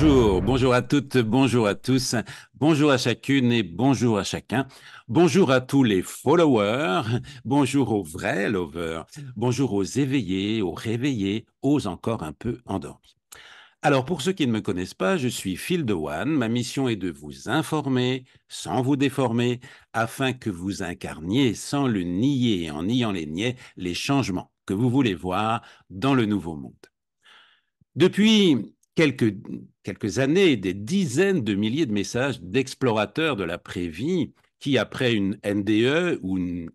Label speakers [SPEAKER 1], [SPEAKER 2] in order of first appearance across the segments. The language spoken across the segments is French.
[SPEAKER 1] Bonjour, bonjour à toutes, bonjour à tous, bonjour à chacune et bonjour à chacun. Bonjour à tous les followers, bonjour aux vrais lovers, bonjour aux éveillés, aux réveillés, aux encore un peu endormis. Alors, pour ceux qui ne me connaissent pas, je suis Phil de One. Ma mission est de vous informer sans vous déformer, afin que vous incarniez sans le nier et en niant les niais les changements que vous voulez voir dans le nouveau monde. Depuis quelques années, des dizaines de milliers de messages d'explorateurs de l'après-vie qui, après une NDE ou une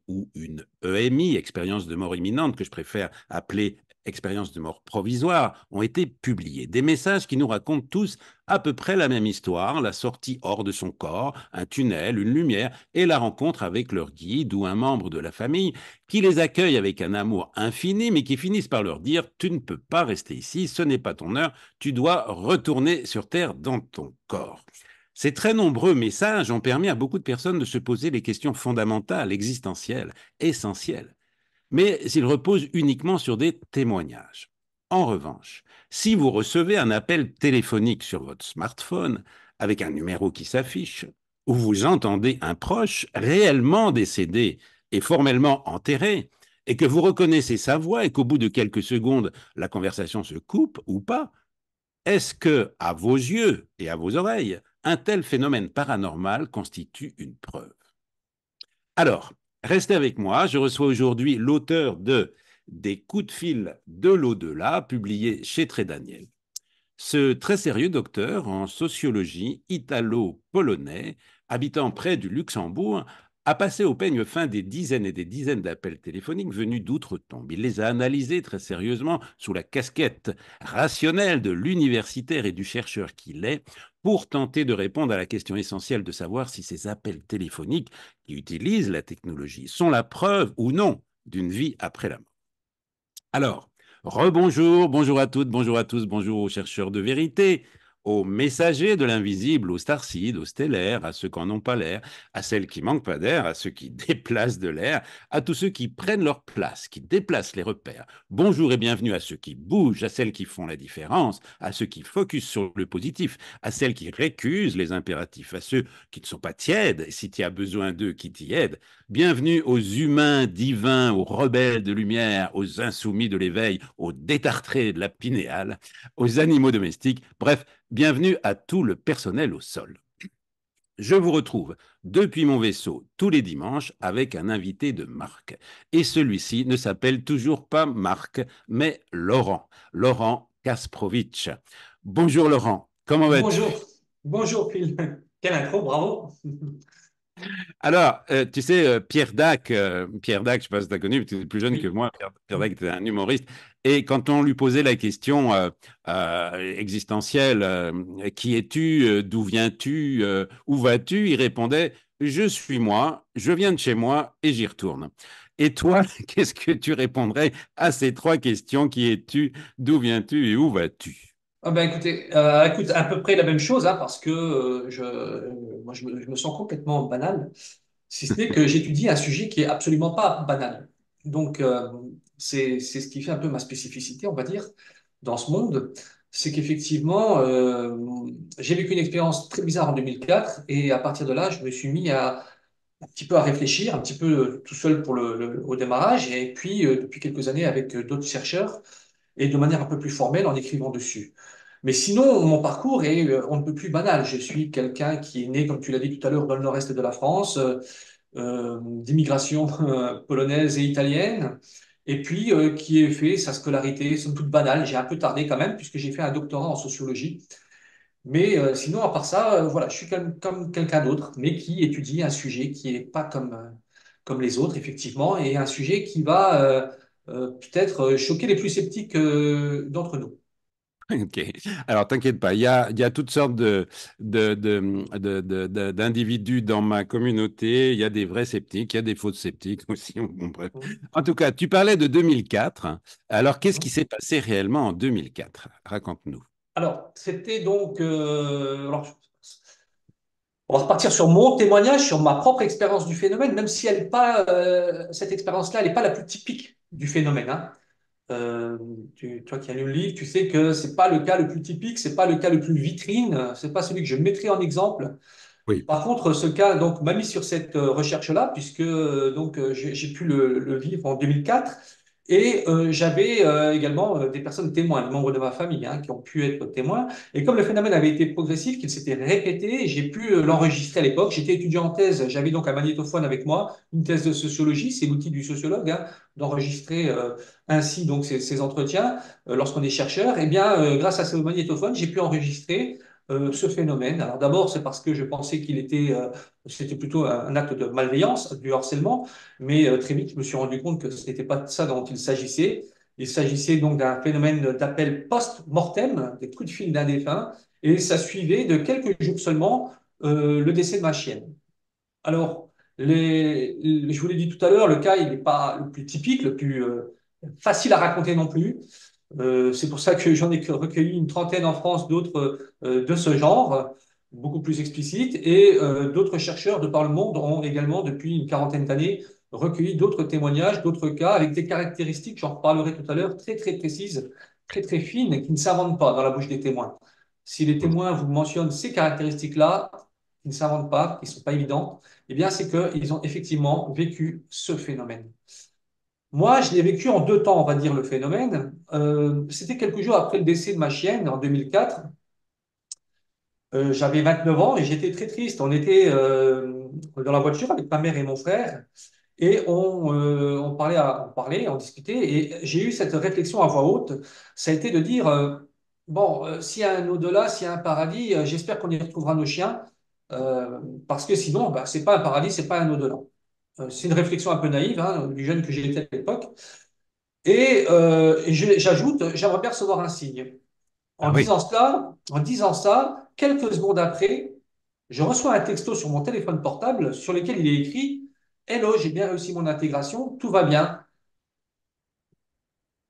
[SPEAKER 1] EMI, expérience de mort imminente, que je préfère appeler expérience de mort provisoire, ont été publiés. Des messages qui nous racontent tous à peu près la même histoire, la sortie hors de son corps, un tunnel, une lumière et la rencontre avec leur guide ou un membre de la famille qui les accueillent avec un amour infini, mais qui finissent par leur dire « Tu ne peux pas rester ici, ce n'est pas ton heure, tu dois retourner sur Terre dans ton corps ». Ces très nombreux messages ont permis à beaucoup de personnes de se poser les questions fondamentales, existentielles, essentielles. Mais ils reposent uniquement sur des témoignages. En revanche, si vous recevez un appel téléphonique sur votre smartphone avec un numéro qui s'affiche, ou vous entendez un proche réellement décédé et formellement enterré, et que vous reconnaissez sa voix et qu'au bout de quelques secondes, la conversation se coupe ou pas, est-ce que, à vos yeux et à vos oreilles, un tel phénomène paranormal constitue une preuve? Alors, restez avec moi, je reçois aujourd'hui l'auteur de Des coups de fil de l'au-delà, publié chez Très Daniel. Ce très sérieux docteur en sociologie italo-polonais, habitant près du Luxembourg, a passé au peigne fin des dizaines et des dizaines d'appels téléphoniques venus d'outre-tombe. Il les a analysés très sérieusement sous la casquette rationnelle de l'universitaire et du chercheur qu'il est pour tenter de répondre à la question essentielle de savoir si ces appels téléphoniques qui utilisent la technologie sont la preuve ou non d'une vie après la mort. Alors, rebonjour, bonjour à toutes, bonjour à tous, bonjour aux chercheurs de vérité, aux messagers de l'invisible, aux starseeds, aux stellaires, à ceux qui n'en ont pas l'air, à celles qui manquent pas d'air, à ceux qui déplacent de l'air, à tous ceux qui prennent leur place, qui déplacent les repères. Bonjour et bienvenue à ceux qui bougent, à celles qui font la différence, à ceux qui focusent sur le positif, à celles qui récusent les impératifs, à ceux qui ne sont pas tièdes, si tu as besoin d'eux, qui t'y aident. Bienvenue aux humains divins, aux rebelles de lumière, aux insoumis de l'éveil, aux détartrés de la pinéale, aux animaux domestiques, bref, bienvenue à tout le personnel au sol. Je vous retrouve depuis mon vaisseau tous les dimanches avec un invité de marque. Et celui-ci ne s'appelle toujours pas Marc, mais Laurent. Laurent Kasprovic. Bonjour Laurent, comment
[SPEAKER 2] Bonjour,
[SPEAKER 1] vas-tu?
[SPEAKER 2] bonjour Phil. Quelle intro, bravo.
[SPEAKER 1] Alors, tu sais, Pierre Dac, je ne sais pas si tu as connu, mais tu es plus jeune que
[SPEAKER 2] Oui.
[SPEAKER 1] moi, Pierre Dac était un humoriste, et quand on lui posait la question existentielle, qui es-tu, d'où viens-tu, où vas-tu, il répondait, je suis moi, je viens de chez moi et j'y retourne. Et toi, qu'est-ce que tu répondrais à ces trois questions, qui es-tu, d'où viens-tu et où vas-tu?
[SPEAKER 2] Ah ben écoutez, écoute, à peu près la même chose, hein, parce que moi, je me sens complètement banal, si ce n'est que j'étudie un sujet qui est absolument pas banal. Donc, c'est ce qui fait un peu ma spécificité, on va dire, dans ce monde. C'est qu'effectivement, j'ai vécu une expérience très bizarre en 2004, et à partir de là, je me suis mis un petit peu à réfléchir, un petit peu tout seul pour au démarrage, et puis depuis quelques années avec d'autres chercheurs, et de manière un peu plus formelle en écrivant dessus. Mais sinon, mon parcours est on ne peut plus banal. Je suis quelqu'un qui est né, comme tu l'as dit tout à l'heure, dans le nord-est de la France, d'immigration polonaise et italienne, et puis qui a fait sa scolarité, somme toute banale. J'ai un peu tardé quand même, puisque j'ai fait un doctorat en sociologie. Mais sinon, à part ça, voilà, je suis comme quelqu'un d'autre, mais qui étudie un sujet qui n'est pas comme les autres, effectivement, et un sujet qui va peut-être choquer les plus sceptiques d'entre nous.
[SPEAKER 1] Ok. Alors, t'inquiète pas, il y a toutes sortes d'individus dans ma communauté. Il y a des vrais sceptiques, il y a des faux sceptiques aussi. Bon, bref.
[SPEAKER 2] Mhm.
[SPEAKER 1] En tout cas, tu parlais de 2004. Alors, qu'est-ce qui
[SPEAKER 2] Mhm.
[SPEAKER 1] s'est passé réellement en 2004? Raconte-nous.
[SPEAKER 2] Alors, c'était donc... on va repartir sur mon témoignage, sur ma propre expérience du phénomène, même si elle est pas, cette expérience-là, elle n'est pas la plus typique du phénomène, hein. Euh, toi qui as lu le livre, tu sais que c'est pas le cas le plus typique, c'est pas le cas le plus vitrine, c'est pas celui que je mettrai en exemple.
[SPEAKER 1] Oui.
[SPEAKER 2] Par contre, ce cas donc m'a mis sur cette recherche-là, puisque j'ai pu le vivre en 2004. Et j'avais également des personnes témoins, des membres de ma famille, hein, qui ont pu être témoins. Et comme le phénomène avait été progressif, qu'il s'était répété, j'ai pu l'enregistrer à l'époque. J'étais étudiant en thèse, j'avais donc un magnétophone avec moi, une thèse de sociologie, c'est l'outil du sociologue, hein, d'enregistrer ainsi donc ces entretiens lorsqu'on est chercheur. Et bien, grâce à ce magnétophone, j'ai pu enregistrer ce phénomène. Alors d'abord, c'est parce que je pensais c'était plutôt un acte de malveillance, du harcèlement, mais très vite, je me suis rendu compte que ce n'était pas de ça dont il s'agissait. Il s'agissait donc d'un phénomène d'appel post-mortem, des coups de fil d'un défunt, et ça suivait de quelques jours seulement le décès de ma chienne. Alors, je vous l'ai dit tout à l'heure, le cas, il n'est pas le plus typique, le plus facile à raconter non plus. C'est pour ça que j'en ai recueilli une trentaine en France d'autres de ce genre, beaucoup plus explicites, et d'autres chercheurs de par le monde ont également, depuis une quarantaine d'années, recueilli d'autres témoignages, d'autres cas avec des caractéristiques, j'en reparlerai tout à l'heure, très très précises, très très fines, qui ne s'inventent pas dans la bouche des témoins. Si les témoins vous mentionnent ces caractéristiques-là, qui ne s'inventent pas, qui ne sont pas évidentes, eh bien c'est qu'ils ont effectivement vécu ce phénomène. Moi, je l'ai vécu en deux temps, on va dire, le phénomène. C'était quelques jours après le décès de ma chienne, en 2004. J'avais 29 ans et j'étais très triste. On était dans la voiture avec ma mère et mon frère et on discutait. Et j'ai eu cette réflexion à voix haute. Ça a été de dire, bon, s'il y a un au-delà, s'il y a un paradis, j'espère qu'on y retrouvera nos chiens. Parce que sinon, bah, c'est pas un paradis, c'est pas un au-delà. C'est une réflexion un peu naïve, hein, du jeune que j'étais à l'époque. J'ajoute, j'aimerais bien recevoir un signe.
[SPEAKER 1] Ah oui.
[SPEAKER 2] En disant ça, quelques secondes après, je reçois un texto sur mon téléphone portable sur lequel il est écrit: Hello, j'ai bien réussi mon intégration, tout va bien.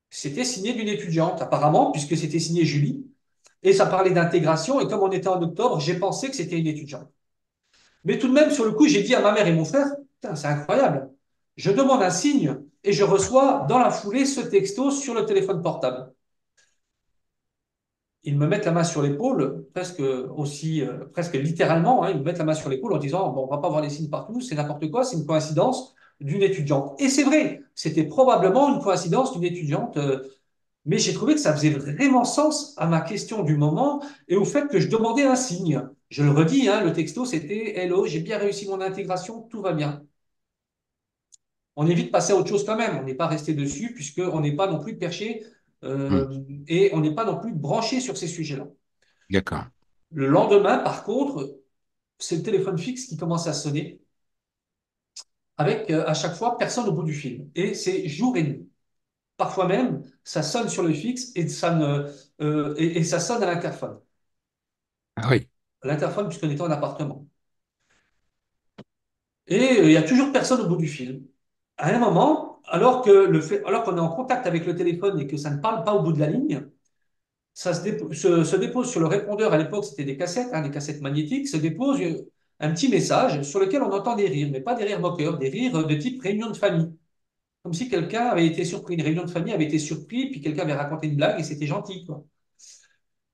[SPEAKER 2] C'était signé d'une étudiante, apparemment, puisque c'était signé Julie, et ça parlait d'intégration. Et comme on était en octobre, j'ai pensé que c'était une étudiante. Mais tout de même, sur le coup, j'ai dit à ma mère et mon frère: Putain, c'est incroyable. Je demande un signe et je reçois dans la foulée ce texto sur le téléphone portable. Ils me mettent la main sur l'épaule, presque littéralement, hein, ils me mettent la main sur l'épaule en disant, bon, on va pas voir les signes partout, c'est n'importe quoi, c'est une coïncidence d'une étudiante. Et c'est vrai, c'était probablement une coïncidence d'une étudiante, mais j'ai trouvé que ça faisait vraiment sens à ma question du moment et au fait que je demandais un signe. Je le redis, hein, le texto, c'était: Hello, j'ai bien réussi mon intégration, tout va bien. On évite de passer à autre chose quand même. On n'est pas resté dessus puisqu'on n'est pas non plus perché
[SPEAKER 1] Hmm.
[SPEAKER 2] et on n'est pas non plus branché sur ces sujets-là.
[SPEAKER 1] D'accord.
[SPEAKER 2] Le lendemain, par contre, c'est le téléphone fixe qui commence à sonner avec à chaque fois personne au bout du fil. Et c'est jour et nuit. Parfois même, ça sonne sur le fixe et ça sonne à l'interphone.
[SPEAKER 1] Ah oui.
[SPEAKER 2] À l'interphone, puisqu'on était en appartement. Et il y a toujours personne au bout du fil. À un moment, alors qu'on est en contact avec le téléphone et que ça ne parle pas au bout de la ligne, se dépose sur le répondeur. À l'époque, c'était des cassettes, hein, des cassettes magnétiques. Se dépose un petit message sur lequel on entend des rires, mais pas des rires moqueurs, des rires de type réunion de famille. Comme si quelqu'un avait été surpris, une réunion de famille avait été surpris, puis quelqu'un avait raconté une blague et c'était gentil, quoi.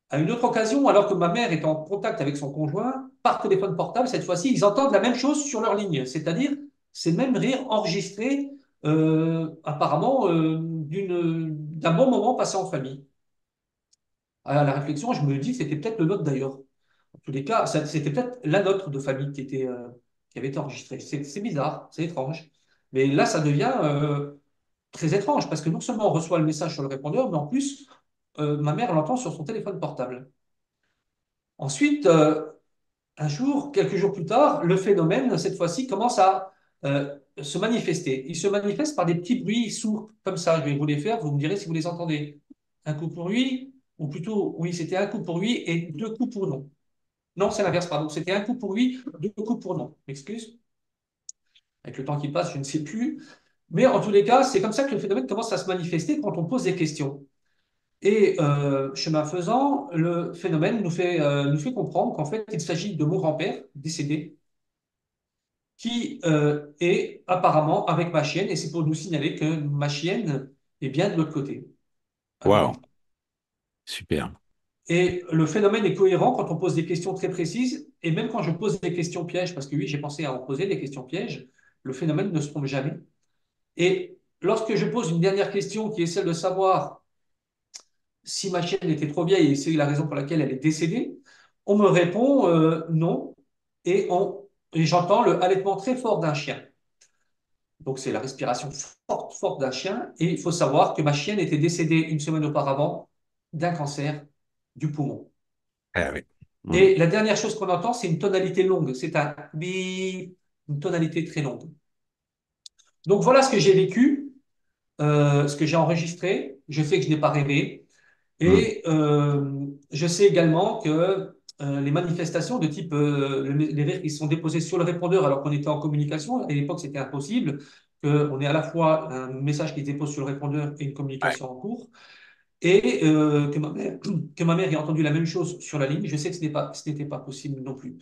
[SPEAKER 2] À une autre occasion, alors que ma mère est en contact avec son conjoint, par téléphone portable, cette fois-ci, ils entendent la même chose sur leur ligne, c'est-à-dire ces mêmes rires enregistrés, apparemment, d'un bon moment passé en famille. À la réflexion, je me dis que c'était peut-être le nôtre d'ailleurs. En tous les cas, c'était peut-être la nôtre de famille qui avait été enregistrée. C'est bizarre, c'est étrange. Mais là, ça devient très étrange parce que non seulement on reçoit le message sur le répondeur, mais en plus, ma mère l'entend sur son téléphone portable. Ensuite, un jour, quelques jours plus tard, le phénomène, cette fois-ci, commence à se manifester. Il se manifeste par des petits bruits sourds, comme ça. Je vais vous les faire, vous me direz si vous les entendez. Un coup pour lui, ou plutôt, oui, c'était un coup pour oui et deux coups pour non. Non, c'est l'inverse, pardon. C'était un coup pour oui, deux coups pour non. M'excuse. Avec le temps qui passe, je ne sais plus. Mais en tous les cas, c'est comme ça que le phénomène commence à se manifester quand on pose des questions. Et chemin faisant, le phénomène nous fait comprendre qu'en fait, il s'agit de mon grand-père décédé qui est apparemment avec ma chienne. Et c'est pour nous signaler que ma chienne est bien de l'autre côté.
[SPEAKER 1] Wow,
[SPEAKER 2] Alors,
[SPEAKER 1] super.
[SPEAKER 2] et le phénomène est cohérent quand on pose des questions très précises, et même quand je pose des questions pièges, parce que oui, j'ai pensé à en poser des questions pièges, le phénomène ne se trompe jamais. Et lorsque je pose une dernière question qui est celle de savoir si ma chienne était trop vieille et c'est la raison pour laquelle elle est décédée, on me répond non, et j'entends le halètement très fort d'un chien. Donc c'est la respiration forte, forte d'un chien, et il faut savoir que ma chienne était décédée une semaine auparavant d'un cancer du poumon.
[SPEAKER 1] Ah oui. Hmm.
[SPEAKER 2] Et la dernière chose qu'on entend, c'est une tonalité longue. C'est un bip, une tonalité très longue. Donc voilà ce que j'ai vécu, ce que j'ai enregistré. Je sais que je n'ai pas rêvé.
[SPEAKER 1] Hmm.
[SPEAKER 2] Et je sais également que les manifestations de type les rires qui sont déposés sur le répondeur alors qu'on était en communication, à l'époque c'était impossible, qu'on ait à la fois un message qui se dépose sur le répondeur et une
[SPEAKER 1] Ouais,
[SPEAKER 2] communication en cours. Et que ma mère ait entendu la même chose sur la ligne, je sais que ce n'était pas possible non plus.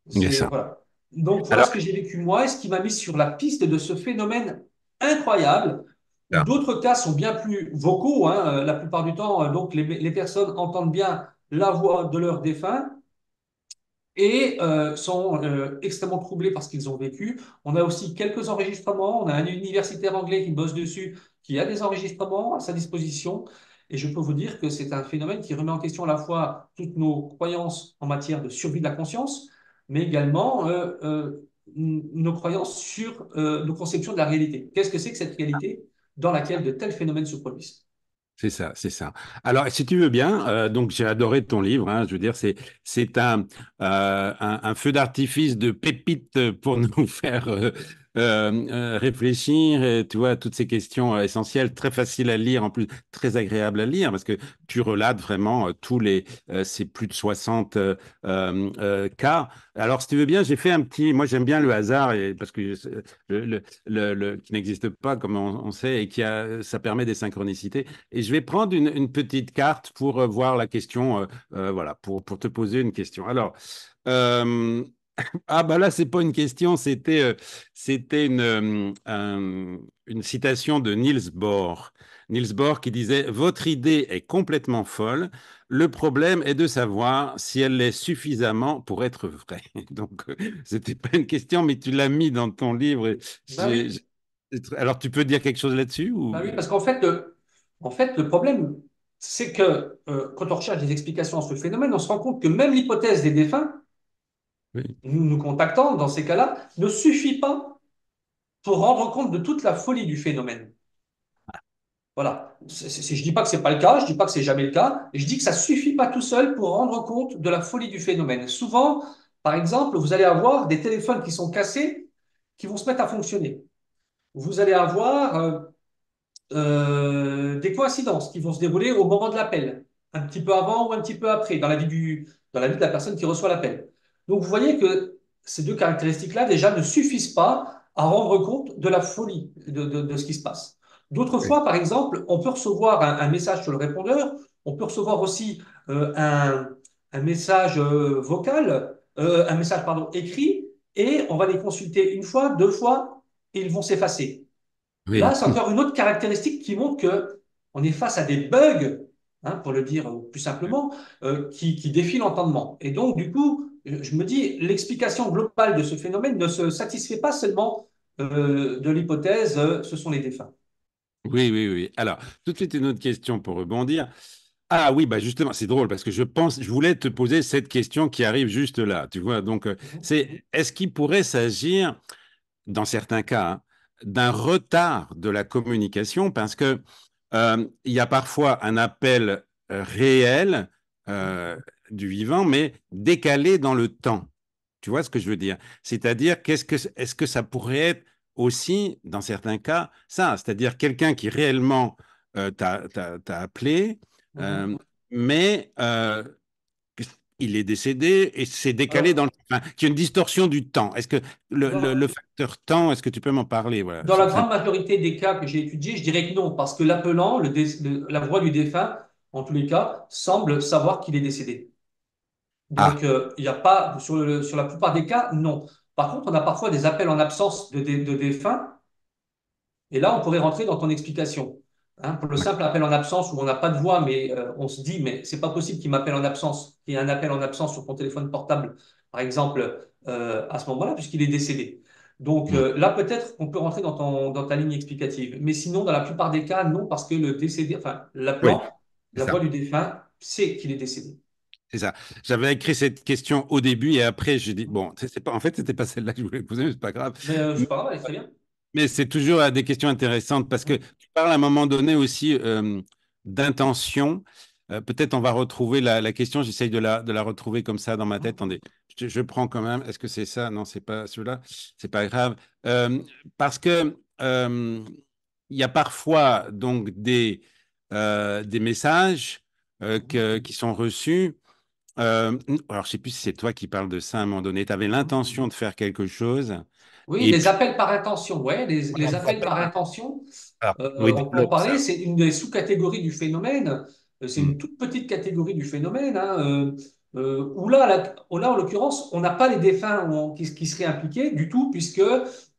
[SPEAKER 1] c'est
[SPEAKER 2] C'est,
[SPEAKER 1] ça.
[SPEAKER 2] voilà. Donc voilà
[SPEAKER 1] Alors,
[SPEAKER 2] ce que j'ai vécu moi et ce qui m'a mis sur la piste de ce phénomène incroyable où
[SPEAKER 1] ça,
[SPEAKER 2] d'autres cas sont bien plus vocaux, hein. La plupart du temps, donc les personnes entendent bien la voix de leur défunt et sont extrêmement troublés par ce qu'ils ont vécu. On a aussi quelques enregistrements. On a un universitaire anglais qui bosse dessus, qui a des enregistrements à sa disposition. Et je peux vous dire que c'est un phénomène qui remet en question à la fois toutes nos croyances en matière de survie de la conscience, mais également nos croyances sur nos conceptions de la réalité. Qu'est-ce que c'est que cette réalité dans laquelle de tels phénomènes se produisent?
[SPEAKER 1] c'est ça, c'est ça. Alors, si tu veux bien, donc j'ai adoré ton livre. Hein, je veux dire, c'est un feu d'artifice de pépites pour nous faire réfléchir. Et, tu vois, à toutes ces questions essentielles, très faciles à lire, en plus très agréable à lire, parce que tu relates vraiment ces plus de 60 cas. Alors, si tu veux bien, j'ai fait un petit. Moi, j'aime bien le hasard, parce que qui n'existe pas, comme on sait, et ça permet des synchronicités. Et je vais prendre une petite carte pour voir la question, voilà, pour te poser une question. Alors, euh, ah bah là, c'est pas une question, c'était une citation de Niels Bohr. Niels Bohr qui disait, Votre idée est complètement folle. Le problème est de savoir si elle l'est suffisamment pour être vraie. Donc, c'était pas une question, mais tu l'as mis dans ton livre. Et
[SPEAKER 2] Ben oui,
[SPEAKER 1] alors, tu peux dire quelque chose là-dessus ou...
[SPEAKER 2] ben oui, parce qu'en fait, le problème, c'est que quand on recherche des explications à ce phénomène, on se rend compte que même l'hypothèse des défunts,
[SPEAKER 1] Oui,
[SPEAKER 2] nous contactant dans ces cas-là, ne suffit pas pour rendre compte de toute la folie du phénomène. Voilà. Je dis pas que c'est pas le cas, je dis pas que c'est jamais le cas, je dis que ça suffit pas tout seul pour rendre compte de la folie du phénomène. Souvent, par exemple, vous allez avoir des téléphones qui sont cassés qui vont se mettre à fonctionner. Vous allez avoir des coïncidences qui vont se dérouler au moment de l'appel, un petit peu avant ou un petit peu après, dans la vie de la personne qui reçoit l'appel. Donc vous voyez que ces deux caractéristiques-là, déjà, ne suffisent pas à rendre compte de la folie de ce qui se passe. D'autres
[SPEAKER 1] oui,
[SPEAKER 2] fois, par exemple, on peut recevoir un message sur le répondeur, on peut recevoir aussi un message vocal, un message, pardon, écrit, et on va les consulter une fois, deux fois, et ils vont s'effacer. Là,
[SPEAKER 1] oui.
[SPEAKER 2] c'est encore une autre caractéristique qui montre que on est face à des bugs, hein, pour le dire plus simplement, qui défient l'entendement. Et donc, du coup, je me dis, l'explication globale de ce phénomène ne se satisfait pas seulement de l'hypothèse, ce sont les défunts.
[SPEAKER 1] Oui, oui, oui. Alors, tout de suite, une autre question pour rebondir. Ah oui, bah justement, c'est drôle parce que je voulais te poser cette question qui arrive juste là. Tu vois, donc, est-ce qu'il pourrait s'agir, dans certains cas, hein, d'un retard de la communication parce que il y a parfois un appel réel euh, du vivant, mais décalé dans le temps. Tu vois ce que je veux dire? C'est-à-dire, est-ce que ça pourrait être aussi, dans certains cas, ça, c'est-à-dire quelqu'un qui réellement t'a appelé,
[SPEAKER 2] Mhm.
[SPEAKER 1] euh, mais il est décédé et c'est décalé dans
[SPEAKER 2] Alors,
[SPEAKER 1] le temps, enfin, qu'il y a une distorsion du temps. Est-ce que le
[SPEAKER 2] dans,
[SPEAKER 1] facteur temps, est-ce que tu peux m'en parler? Voilà.
[SPEAKER 2] dans la grande majorité des cas que j'ai étudiés, je dirais que non, parce que l'appelant, la voix du défunt, en tous les cas, semble savoir qu'il est décédé.
[SPEAKER 1] Ah,
[SPEAKER 2] Donc, il n'y a pas, sur la plupart des cas, non. Par contre, on a parfois des appels en absence de défunts, et là, on pourrait rentrer dans ton explication. Hein, pour le
[SPEAKER 1] Ouais.
[SPEAKER 2] simple appel en absence où on n'a pas de voix, mais on se dit, mais c'est pas possible qu'il m'appelle en absence, qu'il y ait un appel en absence sur ton téléphone portable, par exemple, à ce moment-là, puisqu'il est décédé. Donc
[SPEAKER 1] Mm.
[SPEAKER 2] là, peut-être qu'on peut rentrer dans ta ligne explicative. Mais sinon, dans la plupart des cas, non, parce que le décédé, enfin,
[SPEAKER 1] Oui,
[SPEAKER 2] l'appelant,
[SPEAKER 1] c'est
[SPEAKER 2] la voix
[SPEAKER 1] ça.
[SPEAKER 2] du défunt sait qu'il est décédé.
[SPEAKER 1] C'est ça. J'avais écrit cette question au début et après j'ai dit bon, c'est pas en fait c'était pas celle-là que je voulais poser, mais c'est pas grave.
[SPEAKER 2] Mais c'est pas grave, elle est très bien.
[SPEAKER 1] Mais c'est toujours des questions intéressantes parce que tu parles à un moment donné aussi d'intention. Peut-être on va retrouver la question, j'essaye de la retrouver comme ça dans ma tête. Attendez, je prends quand même. Est-ce que c'est ça? Non, c'est pas celui-là. C'est pas grave. Euh, Parce que il y a parfois donc des messages qui sont reçus. Alors, je sais plus si c'est toi qui parles de ça à un moment donné. Tu avais l'intention de faire quelque chose
[SPEAKER 2] Oui,
[SPEAKER 1] et
[SPEAKER 2] les
[SPEAKER 1] puis
[SPEAKER 2] appels par intention. Ouais, les appels par intention.
[SPEAKER 1] oui,
[SPEAKER 2] On peut en
[SPEAKER 1] développe
[SPEAKER 2] parler,
[SPEAKER 1] ça.
[SPEAKER 2] c'est une des sous-catégories du phénomène. C'est
[SPEAKER 1] Mm.
[SPEAKER 2] une toute petite catégorie du phénomène, hein, où là, en l'occurrence, on n'a pas les défunts qui seraient impliqués du tout, puisque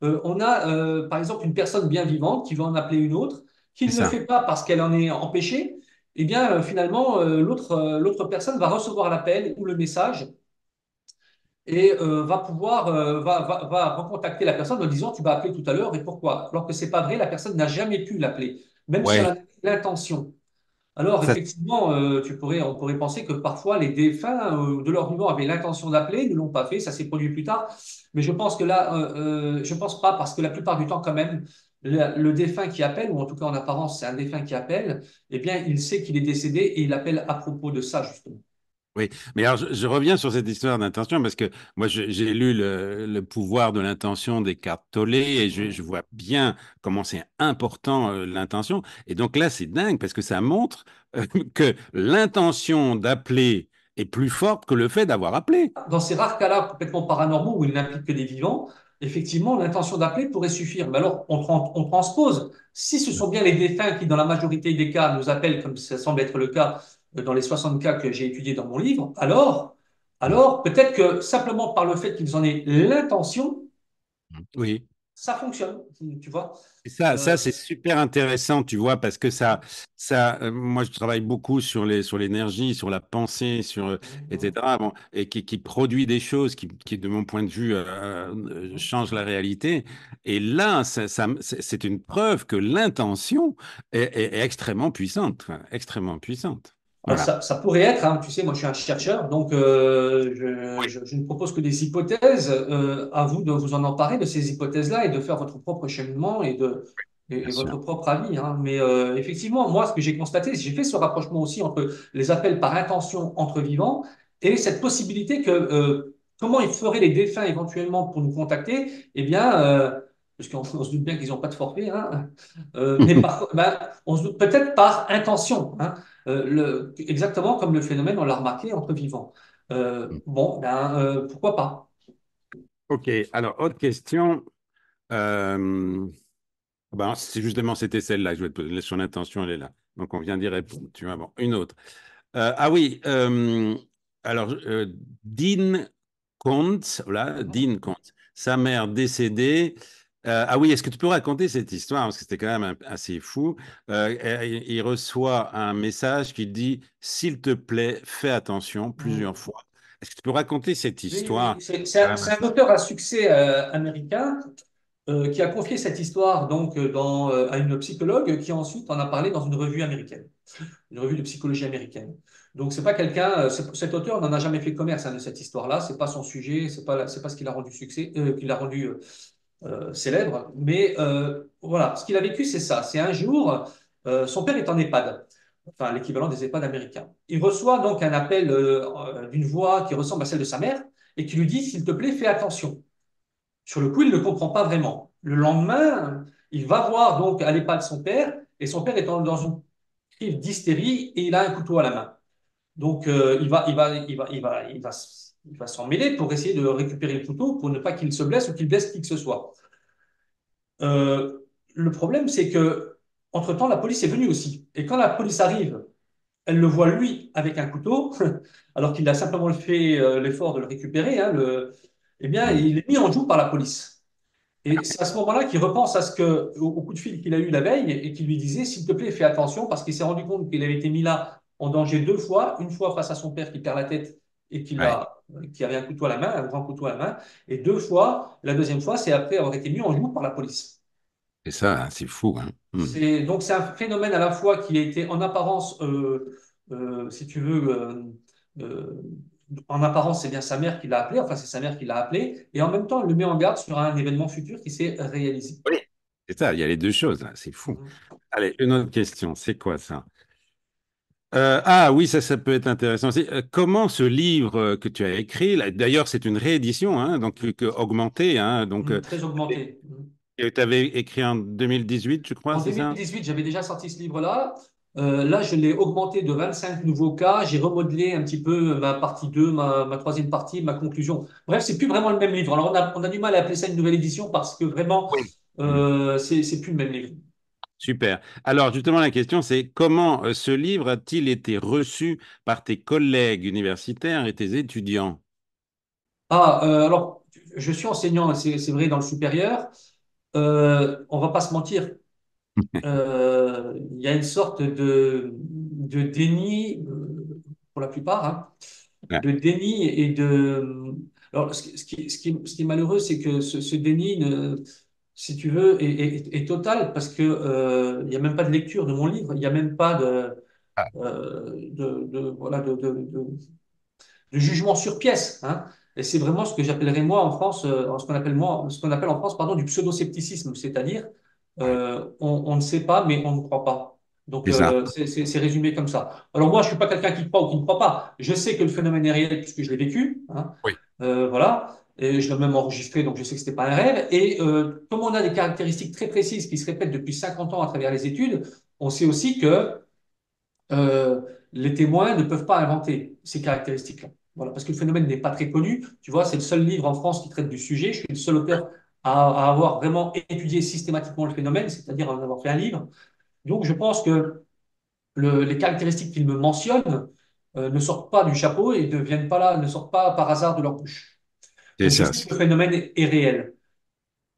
[SPEAKER 2] on a, par exemple, une personne bien vivante qui va en appeler une autre, qui
[SPEAKER 1] C'est
[SPEAKER 2] ne le
[SPEAKER 1] ça.
[SPEAKER 2] fait pas parce qu'elle en est empêchée. Eh bien, finalement, l'autre personne va recevoir l'appel ou le message et va pouvoir va recontacter la personne en disant tu vas appeler tout à l'heure et pourquoi? Alors que c'est pas vrai, la personne n'a jamais pu l'appeler, même si elle
[SPEAKER 1] Ouais.
[SPEAKER 2] a l'intention. Alors
[SPEAKER 1] Ça,
[SPEAKER 2] effectivement, on pourrait penser que parfois les défunts de leur vivant avaient l'intention d'appeler, ne l'ont pas fait, ça s'est produit plus tard. Mais je pense que là, je pense pas parce que la plupart du temps quand même, le défunt qui appelle, ou en tout cas en apparence c'est un défunt qui appelle, eh bien il sait qu'il est décédé et il appelle à propos de ça justement.
[SPEAKER 1] oui. Mais alors, je reviens sur cette histoire d'intention parce que moi, j'ai lu le pouvoir de l'intention des cartes Tolle et je vois bien comment c'est important l'intention. Et donc là, c'est dingue parce que ça montre que l'intention d'appeler est plus forte que le fait d'avoir appelé.
[SPEAKER 2] Dans ces rares cas-là complètement paranormaux où il n'implique que des vivants, effectivement, l'intention d'appeler pourrait suffire. Mais alors, on transpose. Si ce sont bien les défunts qui, dans la majorité des cas, nous appellent, comme ça semble être le cas dans les 60 cas que j'ai étudiés dans mon livre,
[SPEAKER 1] Mm.
[SPEAKER 2] alors peut-être que simplement par le fait qu'ils en aient l'intention,
[SPEAKER 1] Oui.
[SPEAKER 2] ça fonctionne. Tu vois?
[SPEAKER 1] Et ça
[SPEAKER 2] Euh,
[SPEAKER 1] c'est super intéressant, tu vois, parce que moi, je travaille beaucoup sur l'énergie, sur la pensée, etc. Bon, et qui produit des choses qui, de mon point de vue, changent la réalité. Et là, c'est une preuve que l'intention est extrêmement puissante, quoi, extrêmement puissante.
[SPEAKER 2] Alors
[SPEAKER 1] Voilà.
[SPEAKER 2] ça pourrait être, hein, tu sais, moi je suis un chercheur, donc je ne propose que des hypothèses. À vous de vous en emparer de ces hypothèses-là et de faire votre propre cheminement
[SPEAKER 1] Bien
[SPEAKER 2] et
[SPEAKER 1] sûr.
[SPEAKER 2] votre propre avis. Hein. Mais effectivement, moi, ce que j'ai constaté, j'ai fait ce rapprochement aussi entre les appels par intention entre vivants et cette possibilité que comment ils feraient les défunts éventuellement pour nous contacter, eh bien, parce qu'on se doute bien qu'ils n'ont pas de forfait, hein, on se doute peut-être par intention. Hein. Exactement comme le phénomène, on l'a remarqué entre vivants. Pourquoi pas?
[SPEAKER 1] Ok, alors, autre question. Euh, c'est justement, c'était celle-là que je vais te poser. Son intention, elle est là. Donc, on vient d'y répondre. Tu vois, bon, une autre. Ah oui, alors, Dean Koontz, voilà, Dean Koontz, sa mère décédée. Ah oui, est-ce que tu peux raconter cette histoire? Parce que c'était quand même assez fou. Il reçoit un message qui dit, s'il te plaît, fais attention, plusieurs fois. Est-ce que tu peux raconter cette
[SPEAKER 2] Oui,
[SPEAKER 1] histoire?
[SPEAKER 2] oui, c'est un auteur à succès américain qui a confié cette histoire donc à une psychologue qui ensuite en a parlé dans une revue américaine, une revue de psychologie américaine. Donc c'est pas quelqu'un, cet auteur n'en a jamais fait commerce hein, de cette histoire-là, c'est pas son sujet, c'est pas ce qui l'a rendu succès, qui l'a rendu célèbre. Mais voilà, ce qu'il a vécu, c'est ça. C'est un jour, son père est en EHPAD, enfin l'équivalent des EHPAD américains. Il reçoit donc un appel d'une voix qui ressemble à celle de sa mère et qui lui dit, s'il te plaît, fais attention. Sur le coup, il ne comprend pas vraiment. Le lendemain, il va voir donc à l'EHPAD son père et son père est dans une crise d'hystérie et il a un couteau à la main. Donc il va s'en mêler pour essayer de récupérer le couteau pour ne pas qu'il se blesse ou qu'il blesse qui que ce soit. Euh, le problème, c'est que, entre-temps, la police est venue aussi. Et quand la police arrive, elle le voit lui avec un couteau, alors qu'il a simplement fait l'effort de le récupérer, hein, eh bien,
[SPEAKER 1] Mm.
[SPEAKER 2] il est mis en joue par la police. Et c'est à ce moment-là qu'il repense à au coup de fil qu'il a eu la veille et qu'il lui disait, s'il te plaît, fais attention parce qu'il s'est rendu compte qu'il avait été mis là en danger deux fois. Une fois face à son père qui perd la tête et
[SPEAKER 1] Ouais,
[SPEAKER 2] qui avait un couteau à la main, un grand couteau à la main. Et deux fois, la deuxième fois, c'est après avoir été mis en joue par la police.
[SPEAKER 1] c'est ça, hein, c'est fou. Hein.
[SPEAKER 2] Donc c'est un phénomène à la fois qui a été en apparence, si tu veux, euh, en apparence c'est bien sa mère qui l'a appelé, enfin c'est sa mère qui l'a appelé, et en même temps elle le met en garde sur un événement futur qui s'est réalisé.
[SPEAKER 1] Oui. C'est ça, il y a les deux choses, là, c'est fou. Allez, une autre question, c'est quoi ça? Ah oui, ça peut être intéressant aussi. Comment ce livre que tu as écrit, d'ailleurs c'est une réédition, hein, donc augmentée, hein, donc
[SPEAKER 2] Très augmenté.
[SPEAKER 1] tu avais écrit en 2018, je crois,
[SPEAKER 2] En
[SPEAKER 1] c'est ça?
[SPEAKER 2] 2018, j'avais déjà sorti ce livre-là. Là, je l'ai augmenté de 25 nouveaux cas. J'ai remodelé un petit peu ma partie 2, ma troisième partie, ma conclusion. Bref, c'est plus vraiment le même livre. Alors, on a du mal à appeler ça une nouvelle édition parce que vraiment,
[SPEAKER 1] Oui. Hmm.
[SPEAKER 2] c'est plus le même livre.
[SPEAKER 1] Super. Alors justement, la question c'est comment ce livre a-t-il été reçu par tes collègues universitaires et tes étudiants?
[SPEAKER 2] Alors, je suis enseignant, c'est vrai, dans le supérieur. On va pas se mentir. Il y a une sorte de déni, pour la plupart, hein,
[SPEAKER 1] Ouais.
[SPEAKER 2] de déni et de. Alors, ce qui est malheureux, c'est que ce déni, si tu veux, est total parce que il n'y a même pas de lecture de mon livre, il n'y a même pas
[SPEAKER 1] Ah,
[SPEAKER 2] voilà, de jugement sur pièce, hein. Et c'est vraiment ce que j'appellerais moi en France, ce qu'on appelle en France, pardon, du pseudo-scepticisme, c'est-à-dire
[SPEAKER 1] ouais.
[SPEAKER 2] on ne sait pas, mais on ne croit pas. Donc
[SPEAKER 1] C'est ça.
[SPEAKER 2] c'est résumé comme ça. Alors moi, je suis pas quelqu'un qui croit ou qui ne croit pas. Je sais que le phénomène est réel puisque je l'ai vécu, hein.
[SPEAKER 1] Oui.
[SPEAKER 2] Voilà. Et je l'ai même enregistré, donc je sais que c'était pas un rêve. Et comme on a des caractéristiques très précises qui se répètent depuis 50 ans à travers les études, on sait aussi que euh, les témoins ne peuvent pas inventer ces caractéristiques-là. Voilà, parce que le phénomène n'est pas très connu. Tu vois, c'est le seul livre en France qui traite du sujet. Je suis le seul auteur à avoir vraiment étudié systématiquement le phénomène, c'est-à-dire à en avoir fait un livre. Donc, je pense que les caractéristiques qu'il me mentionne ne sortent pas du chapeau et ne viennent pas là, ne sortent pas par hasard de leur bouche.
[SPEAKER 1] C'est
[SPEAKER 2] Donc, je
[SPEAKER 1] ça.
[SPEAKER 2] sais que le phénomène est réel.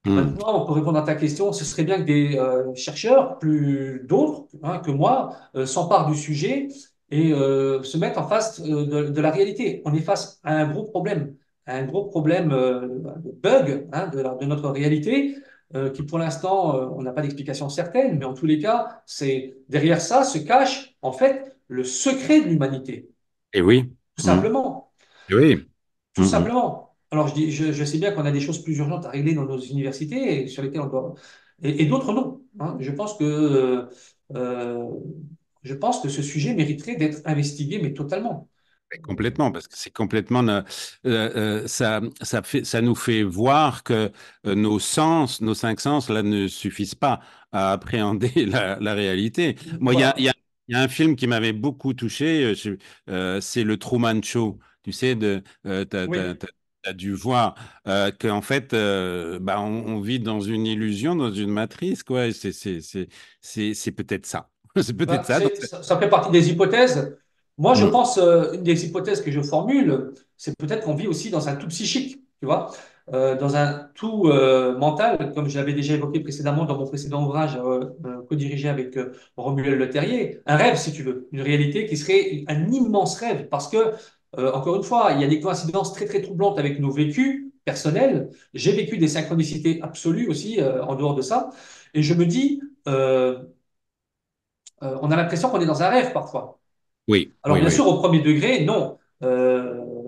[SPEAKER 1] Hmm.
[SPEAKER 2] Maintenant, pour répondre à ta question, ce serait bien que des chercheurs, plus d'autres hein, que moi, s'emparent du sujet et se mettent en face de la réalité. On est face à un gros problème de bug hein, de notre réalité, qui pour l'instant, on n'a pas d'explication certaine, mais en tous les cas, c'est derrière ça se cache en fait le secret de l'humanité,
[SPEAKER 1] Et oui.
[SPEAKER 2] tout
[SPEAKER 1] Hmm.
[SPEAKER 2] simplement.
[SPEAKER 1] Et oui.
[SPEAKER 2] Tout
[SPEAKER 1] Hmm, hmm.
[SPEAKER 2] simplement. Alors, je sais bien qu'on a des choses plus urgentes à régler dans nos universités et sur lesquelles on doit. Et d'autres non, hein. Euh, je pense que ce sujet mériterait d'être investigué, mais totalement.
[SPEAKER 1] Mais complètement, parce que c'est complètement ça nous fait voir que nos sens, nos cinq sens là ne suffisent pas à appréhender la réalité. Moi,
[SPEAKER 2] Voilà.
[SPEAKER 1] il y a un film qui m'avait beaucoup touché, c'est le Truman Show. Tu sais,
[SPEAKER 2] Oui.
[SPEAKER 1] t'as dû voir qu'en fait, bah, on vit dans une illusion, dans une matrice, quoi. Et c'est peut-être ça. C'est peut-être
[SPEAKER 2] Bah,
[SPEAKER 1] ça. Donc,
[SPEAKER 2] ça fait partie des hypothèses. Moi, je
[SPEAKER 1] hmm.
[SPEAKER 2] pense, une des hypothèses que je formule, c'est peut-être qu'on vit aussi dans un tout psychique, tu vois, dans un tout mental, comme je l'avais déjà évoqué précédemment dans mon précédent ouvrage co-dirigé avec Romuald Le Terrier. Un rêve, si tu veux, une réalité qui serait un immense rêve, parce que, encore une fois, il y a des coïncidences très, très troublantes avec nos vécus personnels. J'ai vécu des synchronicités absolues aussi, en dehors de ça, et je me dis... on a l'impression qu'on est dans un rêve parfois.
[SPEAKER 1] Oui,
[SPEAKER 2] Alors
[SPEAKER 1] oui,
[SPEAKER 2] bien
[SPEAKER 1] oui.
[SPEAKER 2] sûr, au premier degré, non.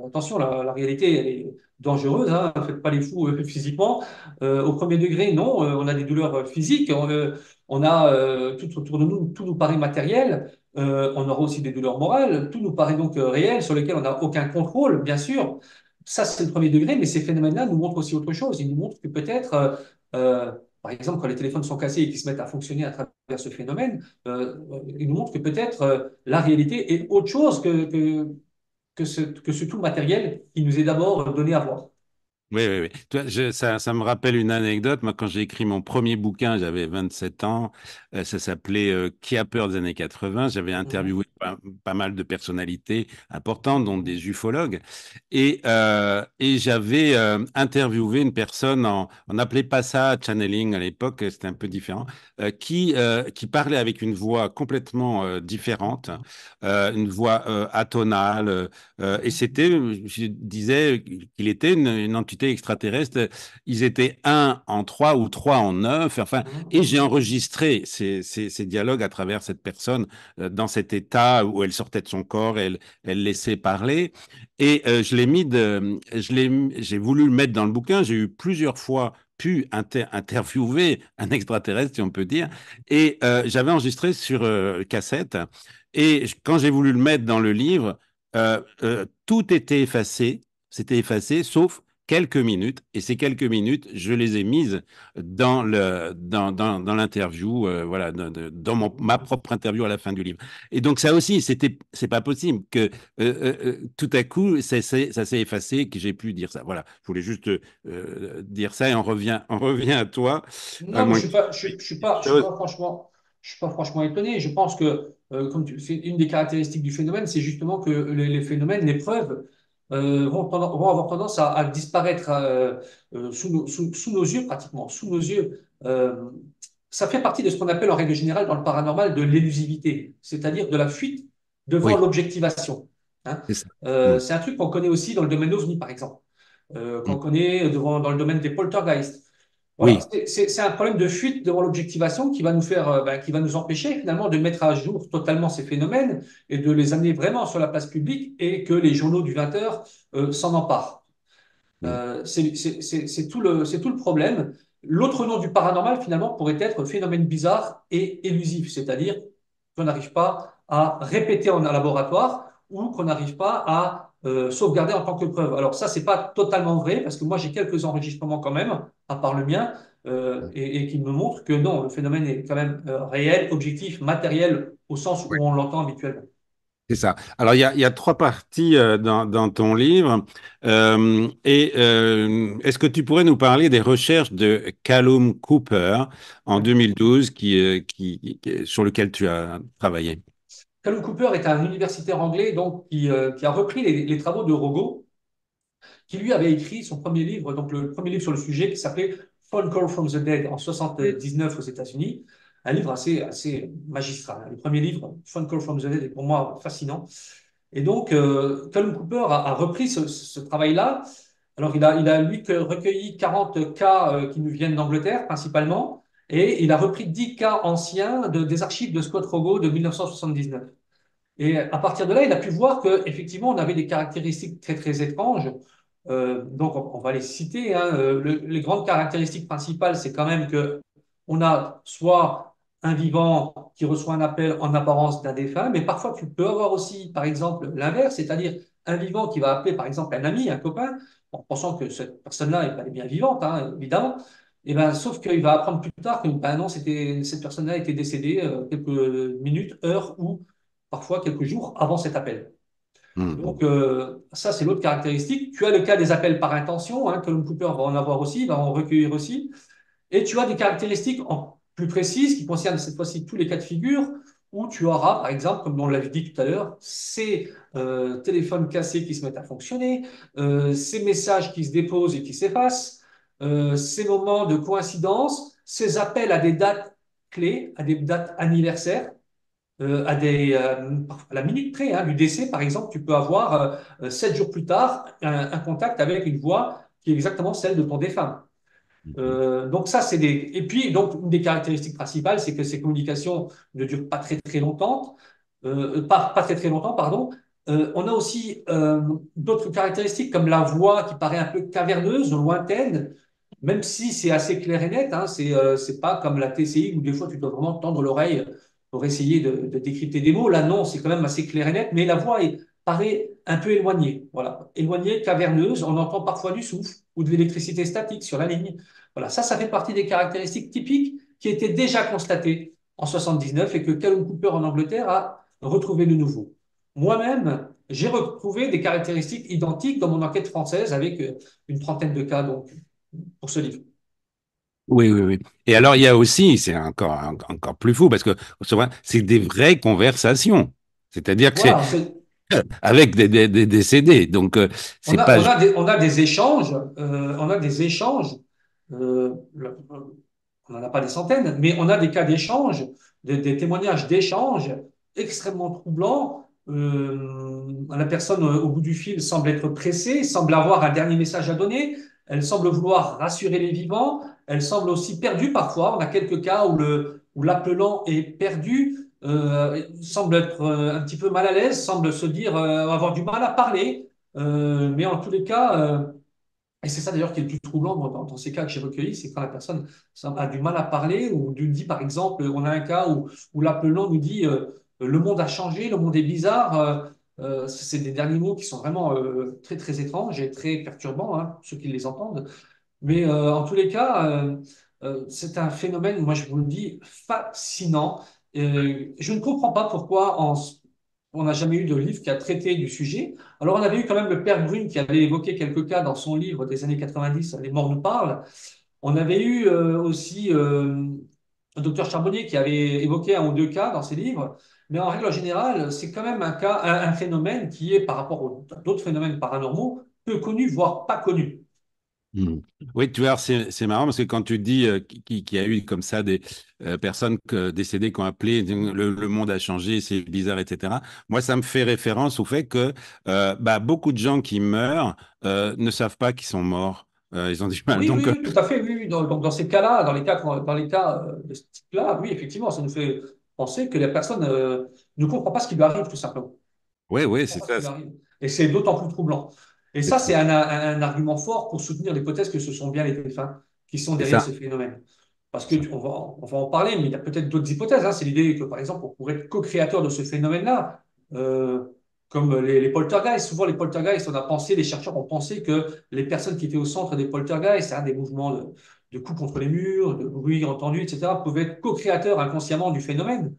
[SPEAKER 2] Attention, la réalité, elle est dangereuse, hein, ne faites pas les fous physiquement. Au premier degré, non, on a des douleurs physiques, on a tout autour de nous, tout nous paraît matériel. On aura aussi des douleurs morales, tout nous paraît donc réel, sur lesquels on n'a aucun contrôle, bien sûr. Ça, c'est le premier degré, mais ces phénomènes-là nous montrent aussi autre chose. Ils nous montrent que peut-être, par exemple, quand les téléphones sont cassés et qu'ils se mettent à fonctionner à travers ce phénomène, ils nous montrent que peut-être la réalité est autre chose que ce tout matériel qui nous est d'abord donné à voir.
[SPEAKER 1] Oui, oui, oui. Tu vois, ça me rappelle une anecdote. Moi, quand j'ai écrit mon premier bouquin, j'avais 27 ans. Ça s'appelait Qui a peur des années 80. J'avais
[SPEAKER 2] Mhm,
[SPEAKER 1] interviewé pas mal de personnalités importantes, dont
[SPEAKER 2] mhm,
[SPEAKER 1] des ufologues. Et j'avais interviewé une personne, on n'appelait pas ça channeling à l'époque, c'était un peu différent, qui parlait avec une voix complètement différente, une voix atonale. Et
[SPEAKER 2] mhm,
[SPEAKER 1] c'était, je disais qu'il était une entité extraterrestre. Ils étaient un en trois ou trois en neuf. Enfin,
[SPEAKER 2] mhm,
[SPEAKER 1] et j'ai
[SPEAKER 2] mhm,
[SPEAKER 1] enregistré ces dialogues à travers cette personne dans cet état où elle sortait de son corps, elle laissait parler. Et je l'ai mis j'ai voulu le mettre dans le bouquin. J'ai eu plusieurs fois pu interviewer un extraterrestre, si on peut dire, et j'avais enregistré sur cassette. Et quand j'ai voulu le mettre dans le livre, tout était effacé, c'était effacé, sauf quelques minutes. Et ces quelques minutes, je les ai mises dans l'interview, voilà, dans ma
[SPEAKER 2] mhm.
[SPEAKER 1] propre interview à la fin du livre. Et donc ça aussi, c'est pas possible que tout à coup, ça s'est effacé, que j'ai pu dire ça. Voilà, je voulais juste dire ça et on revient à toi, à
[SPEAKER 2] Non, mais
[SPEAKER 1] moins
[SPEAKER 2] je
[SPEAKER 1] que
[SPEAKER 2] suis
[SPEAKER 1] tu
[SPEAKER 2] pas,
[SPEAKER 1] veuilles
[SPEAKER 2] je suis
[SPEAKER 1] dire
[SPEAKER 2] pas,
[SPEAKER 1] quelque chose.
[SPEAKER 2] je suis pas franchement étonné. Je pense que, c'est une des caractéristiques du phénomène, c'est justement que les phénomènes, les preuves, vont avoir tendance à disparaître sous nos yeux, pratiquement, sous nos yeux. Ça fait partie de ce qu'on appelle en règle générale dans le paranormal de l'élusivité, c'est-à-dire de la fuite devant
[SPEAKER 1] Oui,
[SPEAKER 2] l'objectivation. Hein.
[SPEAKER 1] c'est ça. Mm,
[SPEAKER 2] C'est un truc qu'on connaît aussi dans le domaine OVNI, par exemple, qu'on
[SPEAKER 1] mm.
[SPEAKER 2] connaît dans le domaine des poltergeists. Voilà,
[SPEAKER 1] Oui.
[SPEAKER 2] c'est un problème de fuite devant l'objectivation qui va nous faire, qui va nous empêcher finalement de mettre à jour totalement ces phénomènes et de les amener vraiment sur la place publique et que les journaux du 20 heures s'en emparent.
[SPEAKER 1] Mm.
[SPEAKER 2] C'est tout le problème. L'autre nom du paranormal, finalement, pourrait être phénomène bizarre et élusif, c'est-à-dire qu'on n'arrive pas à répéter en un laboratoire ou qu'on n'arrive pas à sauvegarder en tant que preuve. Alors ça, c'est pas totalement vrai, parce que moi, j'ai quelques enregistrements quand même, à part le mien, et qui me montrent que non, le phénomène est quand même réel, objectif, matériel, au sens où on l'entend habituellement.
[SPEAKER 1] C'est ça. Alors, il y a trois parties dans ton livre. Est-ce que tu pourrais nous parler des recherches de Callum Cooper en
[SPEAKER 2] Ouais.
[SPEAKER 1] 2012 sur lequel tu as travaillé?
[SPEAKER 2] Callum Cooper est un universitaire anglais donc, qui a repris les travaux de Rogo, qui lui avait écrit son premier livre, donc le premier livre sur le sujet, qui s'appelait Phone Call from the Dead en 79 aux États-Unis. Un livre assez magistral. Le premier livre, Phone Call from the Dead, est pour moi fascinant. Et donc, Callum Cooper a repris ce travail-là. Alors, il a lui recueilli 40 cas qui nous viennent d'Angleterre principalement, et il a repris 10 cas anciens des archives de Scott Rogo de 1979. Et à partir de là, il a pu voir qu'effectivement, on avait des caractéristiques très, très étranges. Donc, on va les citer. Hein. Les grandes caractéristiques principales, c'est quand même que on a soit un vivant qui reçoit un appel en apparence d'un défunt, mais parfois tu peux avoir aussi, par exemple, l'inverse, c'est-à-dire un vivant qui va appeler, par exemple, un ami, un copain, en pensant que cette personne-là est bel et bien vivante, hein, évidemment. Et ben, sauf qu'il va apprendre plus tard que ben non, cette personne-là était décédée quelques minutes, heures ou parfois quelques jours avant cet appel. Donc,
[SPEAKER 1] Mhm.
[SPEAKER 2] ça, c'est l'autre caractéristique. Tu as le cas des appels par intention, hein, que Colin Cooper va en avoir aussi, va en recueillir aussi. Et tu as des caractéristiques plus précises qui concernent cette fois-ci tous les cas de figure, où tu auras, par exemple, comme on l'avait dit tout à l'heure, ces téléphones cassés qui se mettent à fonctionner, ces messages qui se déposent et qui s'effacent, ces moments de coïncidence, ces appels à des dates clés, à des dates anniversaires à la minute près hein, du décès, par exemple, tu peux avoir 7 jours plus tard un contact avec une voix qui est exactement celle de ton défunt.
[SPEAKER 1] Mhm.
[SPEAKER 2] Donc ça, c'est des... Et puis, donc, une des caractéristiques principales, c'est que ces communications ne durent pas très très longtemps, pas très très longtemps, pardon. On a aussi d'autres caractéristiques comme la voix qui paraît un peu caverneuse, lointaine, même si c'est assez clair et net. Hein, c'est pas comme la TCI où des fois tu dois vraiment tendre l'oreille pour essayer de décrypter des mots. Là, non, c'est quand même assez clair et net, mais la voix paraît un peu éloignée. Voilà, éloignée, caverneuse. On entend parfois du souffle ou de l'électricité statique sur la ligne. Voilà, ça fait partie des caractéristiques typiques qui étaient déjà constatées en 79 et que Callum Cooper en Angleterre a retrouvé de nouveau. Moi-même, j'ai retrouvé des caractéristiques identiques dans mon enquête française avec une trentaine de cas donc, pour ce livre.
[SPEAKER 1] Oui, oui, oui. Et alors, il y a aussi, c'est encore plus fou, parce que souvent, c'est des vraies conversations. C'est-à-dire que c'est
[SPEAKER 2] Voilà,
[SPEAKER 1] avec des décédés. Donc, c'est
[SPEAKER 2] on a,
[SPEAKER 1] pas.
[SPEAKER 2] on a des échanges, on a des échanges, on n'en a pas des centaines, mais on a des cas d'échange, des témoignages d'échange extrêmement troublants. La personne au bout du fil semble être pressée, semble avoir un dernier message à donner, elle semble vouloir rassurer les vivants, elle semble aussi perdue parfois. On a quelques cas où l'appelant est perdu, semble être un petit peu mal à l'aise, semble se dire avoir du mal à parler. Mais en tous les cas, et c'est ça d'ailleurs qui est le plus troublant dans ces cas que j'ai recueillis, c'est quand la personne a du mal à parler ou nous dit par exemple, on a un cas où l'appelant nous dit le monde a changé, le monde est bizarre. C'est des derniers mots qui sont vraiment très très étranges et très perturbants, hein, ceux qui les entendent. Mais en tous les cas, c'est un phénomène, moi je vous le dis, fascinant. Je ne comprends pas pourquoi on n'a jamais eu de livre qui a traité du sujet. Alors on avait eu quand même le père Brune qui avait évoqué quelques cas dans son livre des années 90, Les morts nous parlent. On avait eu aussi le docteur Charbonnier qui avait évoqué un ou deux cas dans ses livres. Mais en règle générale, c'est quand même un cas, un phénomène qui est par rapport à d'autres phénomènes paranormaux peu connu, voire pas connu.
[SPEAKER 1] Hmm. Oui, tu vois, c'est marrant parce que quand tu dis qu'il y a eu comme ça des personnes décédées qui ont appelé, le monde a changé, c'est bizarre, etc. Moi, ça me fait référence au fait que bah, beaucoup de gens qui meurent ne savent pas qu'ils sont morts. Ils ont du mal.
[SPEAKER 2] Oui,
[SPEAKER 1] Donc,
[SPEAKER 2] oui, oui, tout à fait. Oui, oui. Donc, dans ces cas-là, dans les cas de ce type-là, oui, effectivement, ça nous fait penser que la personne ne comprend pas ce qui lui arrive, tout simplement.
[SPEAKER 1] oui,
[SPEAKER 2] Ne
[SPEAKER 1] oui,
[SPEAKER 2] comprend
[SPEAKER 1] c'est
[SPEAKER 2] pas ce qui
[SPEAKER 1] ça.
[SPEAKER 2] lui arrive. Et c'est d'autant plus troublant. Et ça, c'est un argument fort pour soutenir l'hypothèse que ce sont bien les défunts qui sont
[SPEAKER 1] C'est
[SPEAKER 2] derrière
[SPEAKER 1] ça.
[SPEAKER 2] ce phénomène. Parce que on va en parler, mais il y a peut-être d'autres hypothèses, hein. C'est l'idée que, par exemple, on pourrait être co-créateur de ce phénomène-là, euh, comme les poltergeists. Souvent, les poltergeists, on a pensé, les chercheurs ont pensé que les personnes qui étaient au centre des poltergeists, hein, des mouvements de coups contre les murs, de bruits entendus, etc., pouvaient être co-créateurs inconsciemment du phénomène.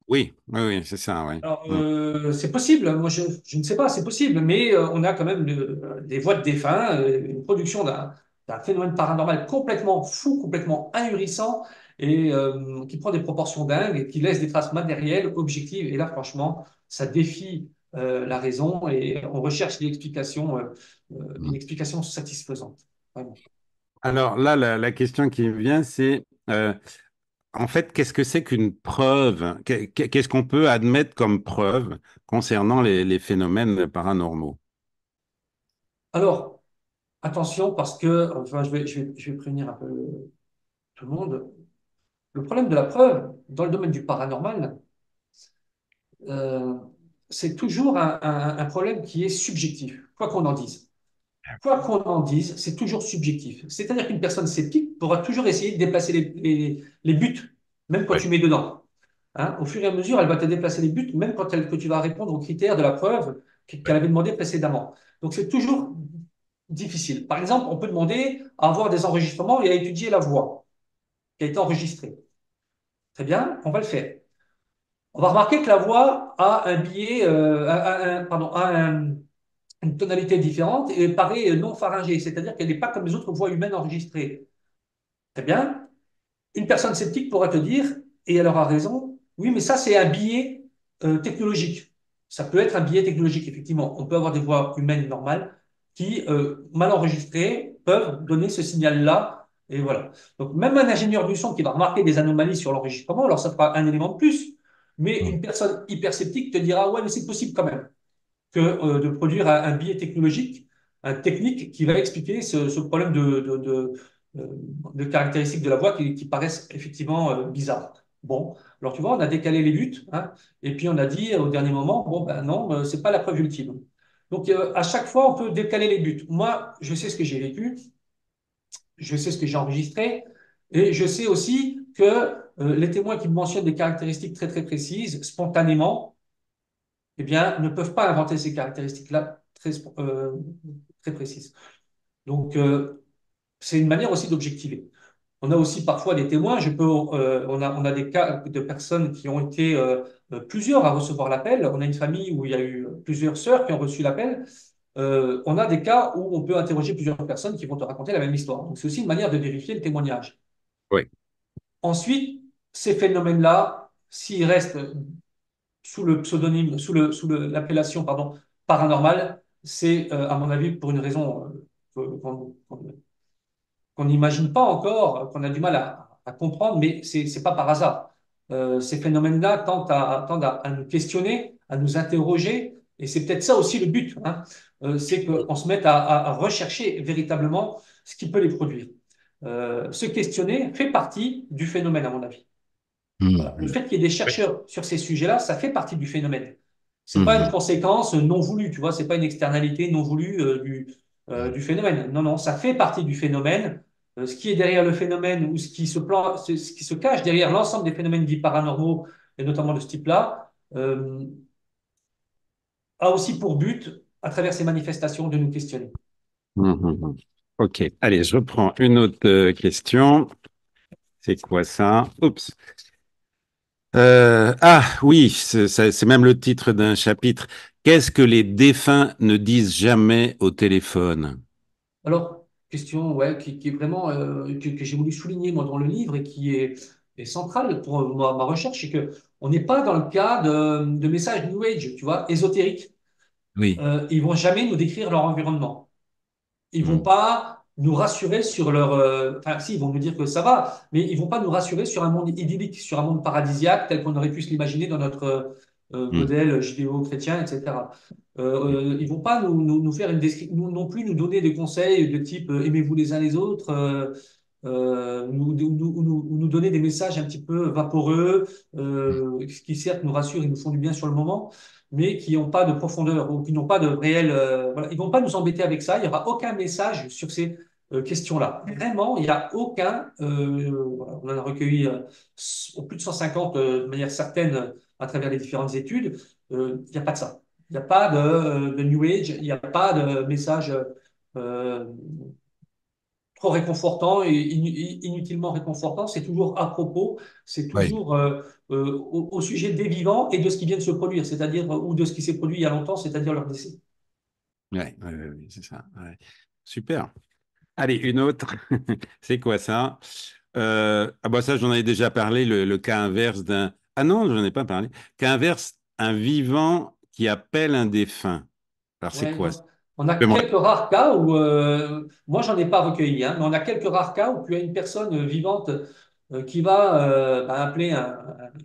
[SPEAKER 1] Oui, oui, oui, c'est ça, oui.
[SPEAKER 2] Alors,
[SPEAKER 1] Hmm.
[SPEAKER 2] c'est possible, moi je ne sais pas, c'est possible, mais on a quand même des voix de défunts, une production d'un phénomène paranormal complètement fou, complètement ahurissant et qui prend des proportions dingues et qui laisse des traces matérielles, objectives. Et là, franchement, ça défie la raison et on recherche
[SPEAKER 1] Hmm.
[SPEAKER 2] une explication satisfaisante. Vraiment.
[SPEAKER 1] Alors là, la question qui me vient, c'est en fait, qu'est-ce que c'est qu'une preuve? Qu'est-ce qu'on peut admettre comme preuve concernant les phénomènes paranormaux?
[SPEAKER 2] Alors, attention parce que, enfin, je vais prévenir un peu tout le monde. Le problème de la preuve dans le domaine du paranormal, euh, c'est toujours un problème qui est subjectif, quoi qu'on en dise. Quoi qu'on en dise, c'est toujours subjectif. C'est-à-dire qu'une personne sceptique pourra toujours essayer de déplacer les buts, même quand
[SPEAKER 1] Oui.
[SPEAKER 2] tu mets dedans. Hein, au fur et à mesure, elle va te déplacer les buts, même que tu vas répondre aux critères de la preuve qu'elle avait demandé précédemment. Donc c'est toujours difficile. Par exemple, on peut demander à avoir des enregistrements et à étudier la voix qui a été enregistrée. Très bien, on va le faire. On va remarquer que la voix a un biais, pardon, une tonalité différente et paraît non pharyngée, c'est-à-dire qu'elle n'est pas comme les autres voix humaines enregistrées. Très bien. Une personne sceptique pourra te dire, et elle aura raison, oui, mais ça, c'est un biais technologique. Ça peut être un biais technologique, effectivement. On peut avoir des voix humaines normales qui, mal enregistrées, peuvent donner ce signal-là. Et voilà. Donc, même un ingénieur du son qui va remarquer des anomalies sur l'enregistrement, alors ça fera un élément de plus. Mais
[SPEAKER 1] Mm.
[SPEAKER 2] une personne hyper sceptique te dira, ouais, mais c'est possible quand même que de produire un biais technologique, un technique qui va expliquer ce problème euh, de caractéristiques de la voix qui paraissent effectivement bizarres. Bon, alors tu vois, on a décalé les buts, hein, et puis on a dit au dernier moment, bon, ben non, c'est pas la preuve ultime. Donc à chaque fois, on peut décaler les buts. Moi, je sais ce que j'ai vécu, je sais ce que j'ai enregistré, et je sais aussi que les témoins qui me mentionnent des caractéristiques très très précises, spontanément, eh bien, ne peuvent pas inventer ces caractéristiques-là très précises. Donc, c'est une manière aussi d'objectiver. On a aussi parfois des témoins. On a des cas de personnes qui ont été plusieurs à recevoir l'appel. On a une famille où il y a eu plusieurs sœurs qui ont reçu l'appel, on a des cas où on peut interroger plusieurs personnes qui vont te raconter la même histoire. Donc, c'est aussi une manière de vérifier le témoignage.
[SPEAKER 1] Oui.
[SPEAKER 2] Ensuite, ces phénomènes-là, s'ils restent sous le pseudonyme, l'appellation, pardon, paranormal, c'est, à mon avis, pour une raison qu'on n'imagine pas encore, qu'on a du mal à comprendre, mais c'est pas par hasard. Ces phénomènes-là tendent à nous questionner, à nous interroger, et c'est peut-être ça aussi le but, hein. C'est qu'on se mette à rechercher véritablement ce qui peut les produire. Se questionner fait partie du phénomène, à mon avis. Voilà. Le
[SPEAKER 1] Mhm.
[SPEAKER 2] fait qu'il y ait des
[SPEAKER 1] Oui.
[SPEAKER 2] chercheurs sur ces sujets-là, ça fait partie du phénomène. C'est pas une
[SPEAKER 1] Mhm.
[SPEAKER 2] conséquence non voulue, tu vois, c'est pas une externalité non voulue du phénomène. Non, non, ça fait partie du phénomène. Ce qui est derrière le phénomène ou ce qui se cache derrière l'ensemble des phénomènes dits paranormaux, et notamment de ce type-là, a aussi pour but, à travers ces manifestations, de nous questionner.
[SPEAKER 1] Mhm. Ok, allez, je reprends une autre question. C'est quoi ça? Oups. Ah oui, c'est même le titre d'un chapitre. Qu'est-ce que les défunts ne disent jamais au téléphone?
[SPEAKER 2] Alors, question ouais, qui est vraiment que j'ai voulu souligner moi dans le livre et qui est centrale pour ma recherche, c'est que on n'est pas dans le cas de messages New Age, tu vois, ésotériques.
[SPEAKER 1] Oui.
[SPEAKER 2] Ils vont jamais nous décrire leur environnement. Ils vont
[SPEAKER 1] Mhm.
[SPEAKER 2] pas nous rassurer sur leur. Enfin, si, ils vont nous dire que ça va, mais ils vont pas nous rassurer sur un monde idyllique, sur un monde paradisiaque tel qu'on aurait pu se l'imaginer dans notre
[SPEAKER 1] Mhm.
[SPEAKER 2] modèle judéo-chrétien, etc. Ils vont pas nous faire une description, non plus nous donner des conseils de type aimez-vous les uns les autres, nous donner des messages un petit peu vaporeux, qui certes nous rassurent, ils nous font du bien sur le moment, mais qui n'ont pas de profondeur ou qui n'ont pas de réel. Voilà. Ils vont pas nous embêter avec ça. Il n'y aura aucun message sur ces questions-là. Vraiment, il n'y a aucun. Voilà, on en a recueilli plus de 150 de manière certaine à travers les différentes études. Il n'y a pas de ça. Il n'y a pas de New Age. Il n'y a pas de message euh, trop réconfortant et inutilement réconfortant. C'est toujours à propos. C'est
[SPEAKER 1] Oui.
[SPEAKER 2] toujours au sujet des vivants et de ce qui vient de se produire, c'est-à-dire ou de ce qui s'est produit il y a longtemps, c'est-à-dire leur décès.
[SPEAKER 1] Ouais, ouais, ouais, ouais, c'est ça. Ouais. Super. Allez, une autre. C'est quoi ça? Ah bah ça, j'en avais déjà parlé, le cas inverse d'un... Ah non, j'en ai pas parlé. Cas inverse, un vivant qui appelle un défunt. Alors c'est
[SPEAKER 2] Ouais,
[SPEAKER 1] quoi ça?
[SPEAKER 2] on a
[SPEAKER 1] Tu peux me
[SPEAKER 2] quelques rares cas où, moi j'en ai pas recueilli, hein, mais on a quelques rares cas où tu as une personne vivante qui va appeler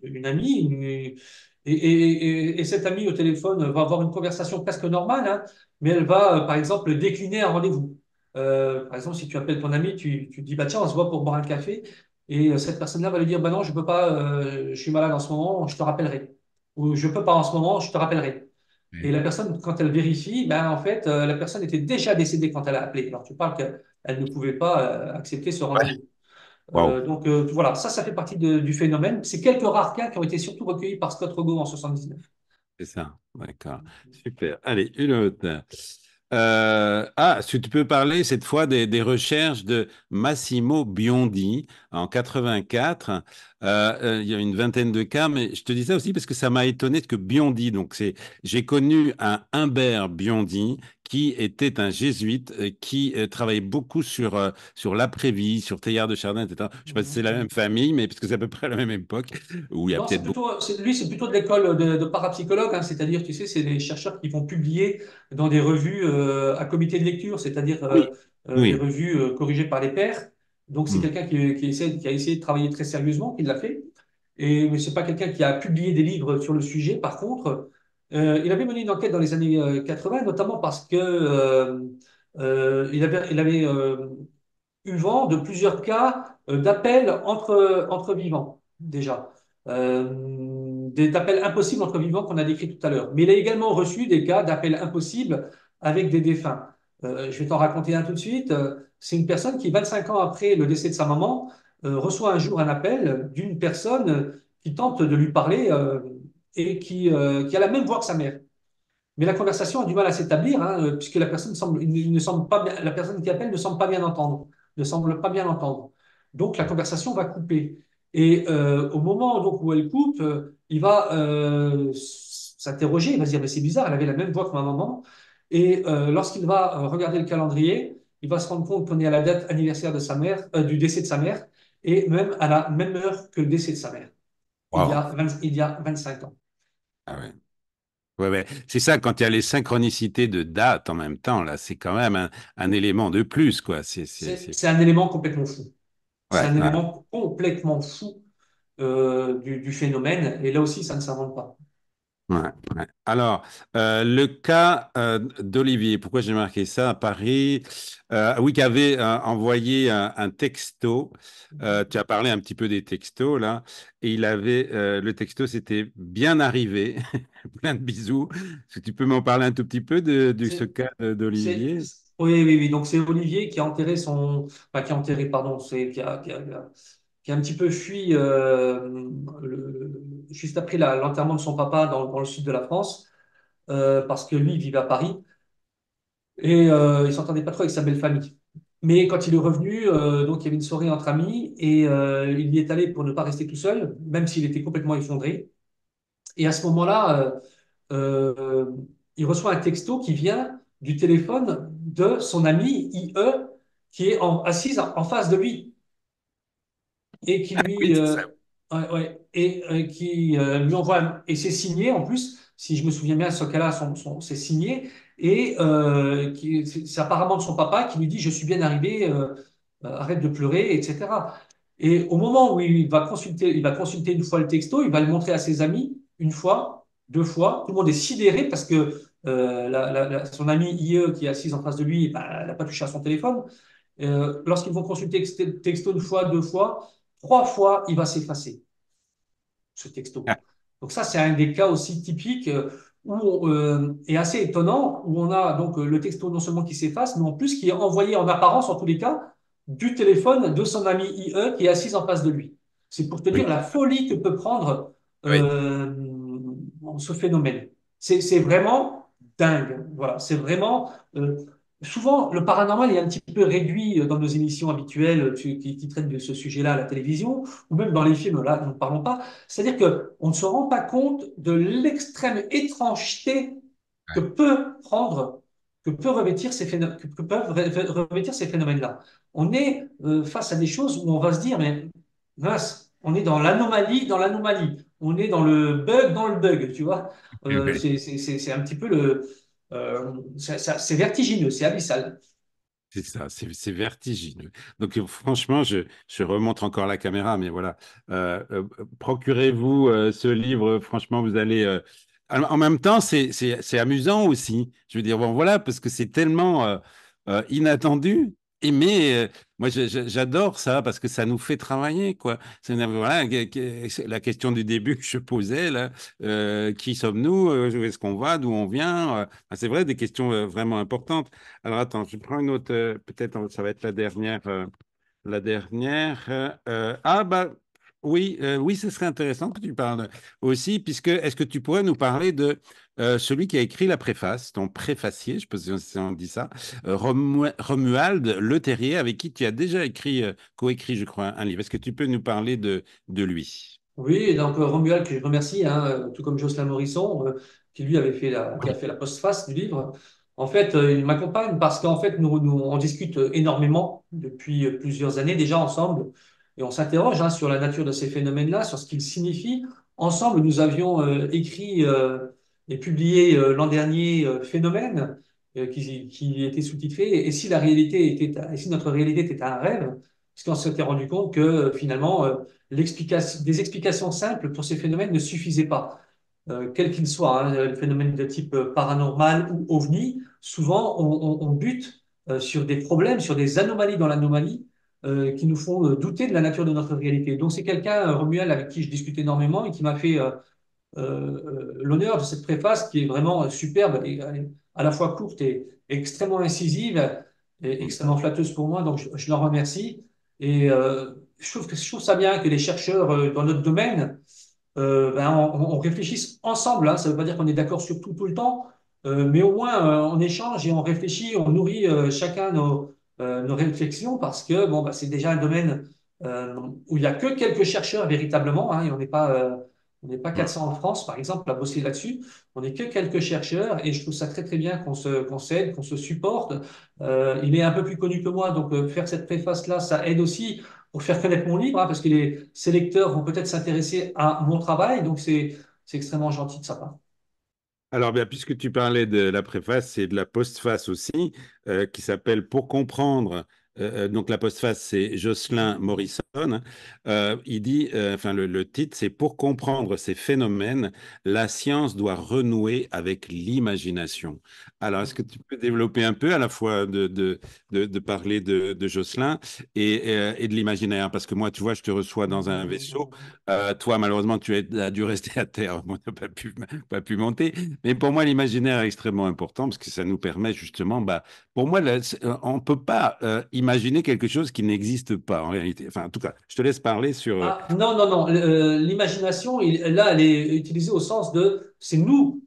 [SPEAKER 2] une amie, et cette amie au téléphone va avoir une conversation presque normale, hein, mais elle va par exemple décliner un rendez-vous. Par exemple, si tu appelles ton ami, tu dis bah tiens, on se voit pour boire un café, et cette personne-là va lui dire bah non, je peux pas, je suis malade en ce moment, je te rappellerai. Ou je peux pas en ce moment, je te rappellerai. Et
[SPEAKER 1] Ouais.
[SPEAKER 2] la personne, quand elle vérifie, ben, en fait, la personne était déjà décédée quand elle a appelé. Alors, tu parles qu'elle ne pouvait pas accepter ce
[SPEAKER 1] Ouais.
[SPEAKER 2] rendez-vous.
[SPEAKER 1] Waouh,
[SPEAKER 2] Donc, voilà, ça fait partie du phénomène. C'est quelques rares cas qui ont été surtout recueillis par Scott Rogo en 79.
[SPEAKER 1] c'est ça. D'accord. Super. Allez, une autre. Si tu peux parler cette fois des recherches de Massimo Biondi en 84. Il y a une vingtaine de cas, mais je te dis ça aussi parce que ça m'a étonné que Biondi, j'ai connu un Humbert Biondi qui était un jésuite qui travaillait beaucoup sur l'après-vie, sur Teilhard de Chardin, etc. Je sais pas si c'est la même famille, mais parce que c'est à peu près à la même époque où il y a
[SPEAKER 2] Non,
[SPEAKER 1] peut-être beaucoup.
[SPEAKER 2] lui, c'est plutôt de l'école de parapsychologue, hein, c'est-à-dire, tu sais, c'est des chercheurs qui vont publier dans des revues à comité de lecture, c'est-à-dire
[SPEAKER 1] Oui,
[SPEAKER 2] des
[SPEAKER 1] oui.
[SPEAKER 2] revues corrigées par les pairs. Donc, c'est
[SPEAKER 1] Hmm.
[SPEAKER 2] quelqu'un qui a essayé de travailler très sérieusement, qui l'a fait. Et mais c'est pas quelqu'un qui a publié des livres sur le sujet. Par contre, il avait mené une enquête dans les années 80, notamment parce que il avait eu vent de plusieurs cas d'appels entre vivants, déjà. Des appels impossibles entre vivants qu'on a décrits tout à l'heure. Mais il a également reçu des cas d'appels impossibles avec des défunts. Je vais t'en raconter un tout de suite. C'est une personne qui, 25 ans après le décès de sa maman, reçoit un jour un appel d'une personne qui tente de lui parler et qui a la même voix que sa mère. Mais la conversation a du mal à s'établir, hein, puisque il ne semble pas bien, la personne qui appelle ne semble pas bien entendre, ne semble pas bien entendre. Donc la conversation va couper. Et au moment donc où elle coupe, il va s'interroger, il va se dire, mais c'est bizarre, elle avait la même voix que ma maman. Et lorsqu'il va regarder le calendrier, il va se rendre compte qu'on est à la date anniversaire de sa mère, du décès de sa mère, et même à la même heure que le décès de sa mère,
[SPEAKER 1] Wow.
[SPEAKER 2] il y a 25 ans.
[SPEAKER 1] Ah ouais. Ouais, ouais. C'est ça, quand il y a les synchronicités de date en même temps, là, c'est quand même un élément de plus, quoi.
[SPEAKER 2] C'est un élément complètement fou. C'est
[SPEAKER 1] Ouais,
[SPEAKER 2] un
[SPEAKER 1] ouais.
[SPEAKER 2] élément complètement fou du phénomène. Et là aussi, ça ne s'invente pas.
[SPEAKER 1] Ouais, ouais. Alors, le cas d'Olivier, pourquoi j'ai marqué ça à Paris? Oui, qui avait envoyé un texto. Tu as parlé un petit peu des textos là, et il avait le texto, c'était bien arrivé, plein de bisous. Est-ce que tu peux m'en parler un tout petit peu de ce
[SPEAKER 2] C'est,
[SPEAKER 1] cas
[SPEAKER 2] c'est,
[SPEAKER 1] d'Olivier?
[SPEAKER 2] oui, oui, oui. Donc, c'est Olivier qui a enterré enfin, qui a enterré, pardon, qui a un petit peu fui juste après l'enterrement de son papa dans le sud de la France, parce que lui, il vivait à Paris et il s'entendait pas trop avec sa belle famille. Mais quand il est revenu, donc il y avait une soirée entre amis et il y est allé pour ne pas rester tout seul, même s'il était complètement effondré. Et à ce moment-là, euh, il reçoit un texto qui vient du téléphone de son ami IE qui est assise en face de lui et qui
[SPEAKER 1] Oui,
[SPEAKER 2] lui,
[SPEAKER 1] c'est ça.
[SPEAKER 2] ouais, ouais, et, qui lui envoie, et c'est signé en plus, si je me souviens bien, ce cas-là, c'est signé, et c'est apparemment de son papa qui lui dit, je suis bien arrivé, arrête de pleurer, etc. Et au moment où il va consulter une fois le texto, il va le montrer à ses amis, une fois, deux fois, tout le monde est sidéré parce que son ami IE qui est assise en face de lui, bah, elle n'a pas touché à son téléphone. Lorsqu'ils vont consulter le texto une fois, deux fois, trois fois, il va s'effacer, ce texto.
[SPEAKER 1] Ah,
[SPEAKER 2] Donc ça, c'est un des cas aussi typiques et assez étonnant, où on a donc le texto non seulement qui s'efface, mais en plus qui est envoyé en apparence, en tous les cas, du téléphone de son ami IE qui est assise en face de lui. C'est pour te
[SPEAKER 1] oui,
[SPEAKER 2] dire la folie que peut prendre
[SPEAKER 1] oui.
[SPEAKER 2] euh, ce phénomène. C'est vraiment dingue. Voilà, c'est vraiment. Souvent, le paranormal est un petit peu réduit dans nos émissions habituelles qui traitent de ce sujet-là à la télévision, ou même dans les films, là, nous ne parlons pas. C'est-à-dire qu'on ne se rend pas compte de l'extrême étrangeté que peut prendre, que peut revêtir que peuvent revêtir ces phénomènes-là. On est face à des choses où on va se dire, mais mince, on est dans l'anomalie, dans l'anomalie. On est dans le bug, tu vois.
[SPEAKER 1] Oui, oui.
[SPEAKER 2] C'est un petit peu c'est vertigineux, c'est abyssal.
[SPEAKER 1] C'est ça, c'est vertigineux. Donc franchement, je remonte encore la caméra, mais voilà. Procurez-vous ce livre, franchement, vous allez... En même temps, c'est amusant aussi. Je veux dire, bon, voilà, parce que c'est tellement inattendu. Mais moi, j'adore ça parce que ça nous fait travailler, quoi. Voilà, la question du début que je posais, là, qui sommes-nous? Où est-ce qu'on va? D'où on vient? C'est vrai, des questions vraiment importantes. Alors attends, je prends une autre, peut-être ça va être la dernière. La dernière. Bah oui, oui, ce serait intéressant que tu parles aussi, puisque est-ce que tu pourrais nous parler de celui qui a écrit la préface, ton préfacier, je ne sais pas si on dit ça, Romuald Le Terrier, avec qui tu as déjà écrit, coécrit, je crois, un livre. Est-ce que tu peux nous parler de lui?
[SPEAKER 2] Oui, et donc Romuald, que je remercie, hein, tout comme Jocelyn Morisson, qui lui avait qui a
[SPEAKER 1] Oui.
[SPEAKER 2] fait la postface du livre. En fait, il m'accompagne parce qu'en fait, on discute énormément depuis plusieurs années déjà ensemble, et on s'interroge hein, sur la nature de ces phénomènes-là, sur ce qu'ils signifient. Ensemble, nous avions écrit et publié l'an dernier Phénomène, qui était sous-titré Et si et si notre réalité était un rêve, parce qu'on s'était rendu compte que finalement des explications simples pour ces phénomènes ne suffisaient pas. Quels qu'ils soient, hein, le phénomène de type paranormal ou ovni, souvent on bute sur des problèmes, sur des anomalies dans l'anomalie qui nous font douter de la nature de notre réalité. Donc c'est quelqu'un, Romuald, avec qui je discute énormément et qui m'a fait l'honneur de cette préface qui est vraiment superbe et à la fois courte et extrêmement incisive et extrêmement flatteuse pour moi. Donc je l'en remercie. Et je trouve ça bien que les chercheurs dans notre domaine on réfléchisse ensemble. Hein. Ça ne veut pas dire qu'on est d'accord sur tout, tout le temps, mais au moins on échange et on réfléchit, on nourrit chacun nos réflexions parce que bon, bah, c'est déjà un domaine où il n'y a que quelques chercheurs véritablement. Hein, et On n'est pas 400 en France, par exemple, à bosser là-dessus. On n'est que quelques chercheurs et je trouve ça très très bien qu'on s'aide, qu'on se supporte. Il est un peu plus connu que moi, donc faire cette préface-là, ça aide aussi pour faire connaître mon livre, hein, parce que ces lecteurs vont peut-être s'intéresser à mon travail, donc c'est extrêmement gentil de sa part.
[SPEAKER 1] Alors, bien, puisque tu parlais de la préface, c'est de la postface aussi, qui s'appelle Pour comprendre. Donc, la postface, c'est Jocelyn Morrison. Il dit, enfin, le titre, c'est Pour comprendre ces phénomènes, la science doit renouer avec l'imagination. Alors, est-ce que tu peux développer un peu à la fois de parler de Jocelyn et de l'imaginaire? Parce que moi, tu vois, je te reçois dans un vaisseau. Toi, malheureusement, as dû rester à terre. On n'a pas pu monter. Mais pour moi, l'imaginaire est extrêmement important parce que ça nous permet justement, bah, pour moi, on ne peut pas imaginer quelque chose qui n'existe pas en réalité. Enfin, en tout cas, je te laisse parler sur.
[SPEAKER 2] Ah, non, non, non. L'imagination, là, elle est utilisée au sens de c'est nous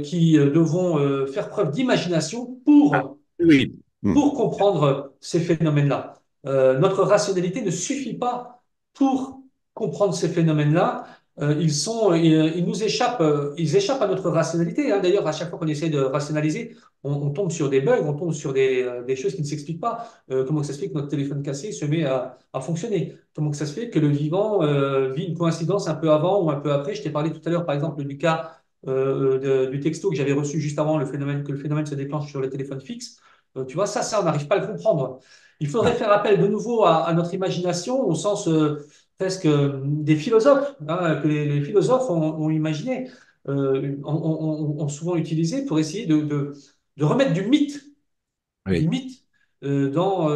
[SPEAKER 2] qui devons faire preuve d'imagination
[SPEAKER 1] Ah, oui. Hmm.
[SPEAKER 2] pour comprendre ces phénomènes-là. Notre rationalité ne suffit pas pour comprendre ces phénomènes-là. Ils nous échappent, ils échappent à notre rationalité, hein. D'ailleurs, à chaque fois qu'on essaie de rationaliser, on tombe sur des bugs, on tombe sur des choses qui ne s'expliquent pas. Comment ça se fait que notre téléphone cassé se met à fonctionner? Comment ça se fait que le vivant vit une coïncidence un peu avant ou un peu après? Je t'ai parlé tout à l'heure, par exemple, du cas du texto que j'avais reçu juste avant que le phénomène se déclenche sur le téléphone fixe. Tu vois, ça, on n'arrive pas à le comprendre. Il faudrait
[SPEAKER 1] Ah,
[SPEAKER 2] faire appel de nouveau à notre imagination au sens presque des philosophes, hein, que les philosophes ont imaginé, ont souvent utilisé pour essayer de remettre du
[SPEAKER 1] oui.
[SPEAKER 2] mythe dans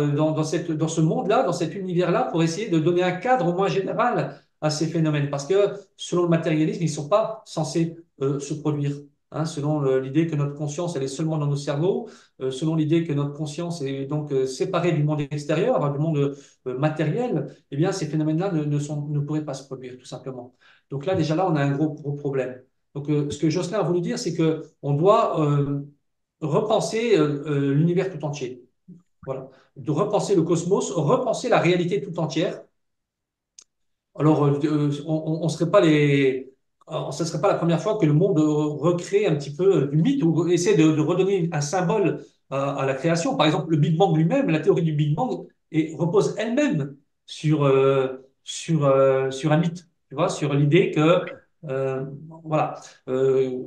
[SPEAKER 2] ce monde-là, dans cet univers-là, pour essayer de donner un cadre au moins général à ces phénomènes. Parce que selon le matérialisme, ils ne sont pas censés se produire. Hein, selon l'idée que notre conscience, elle est seulement dans nos cerveaux, selon l'idée que notre conscience est donc séparée du monde extérieur, hein, du monde matériel, eh bien, ces phénomènes-là ne pourraient pas se produire, tout simplement. Donc là, déjà là, on a un gros problème. Donc, ce que Jocelyn a voulu dire, c'est que on doit repenser l'univers tout entier. Voilà. De repenser le cosmos, repenser la réalité tout entière. Alors, on serait pas ce ne serait pas la première fois que le monde recrée un petit peu du mythe ou essaie de redonner un symbole à la création. Par exemple, le Big Bang lui-même, la théorie du Big Bang repose elle-même sur un mythe, tu vois, sur l'idée que, euh, voilà,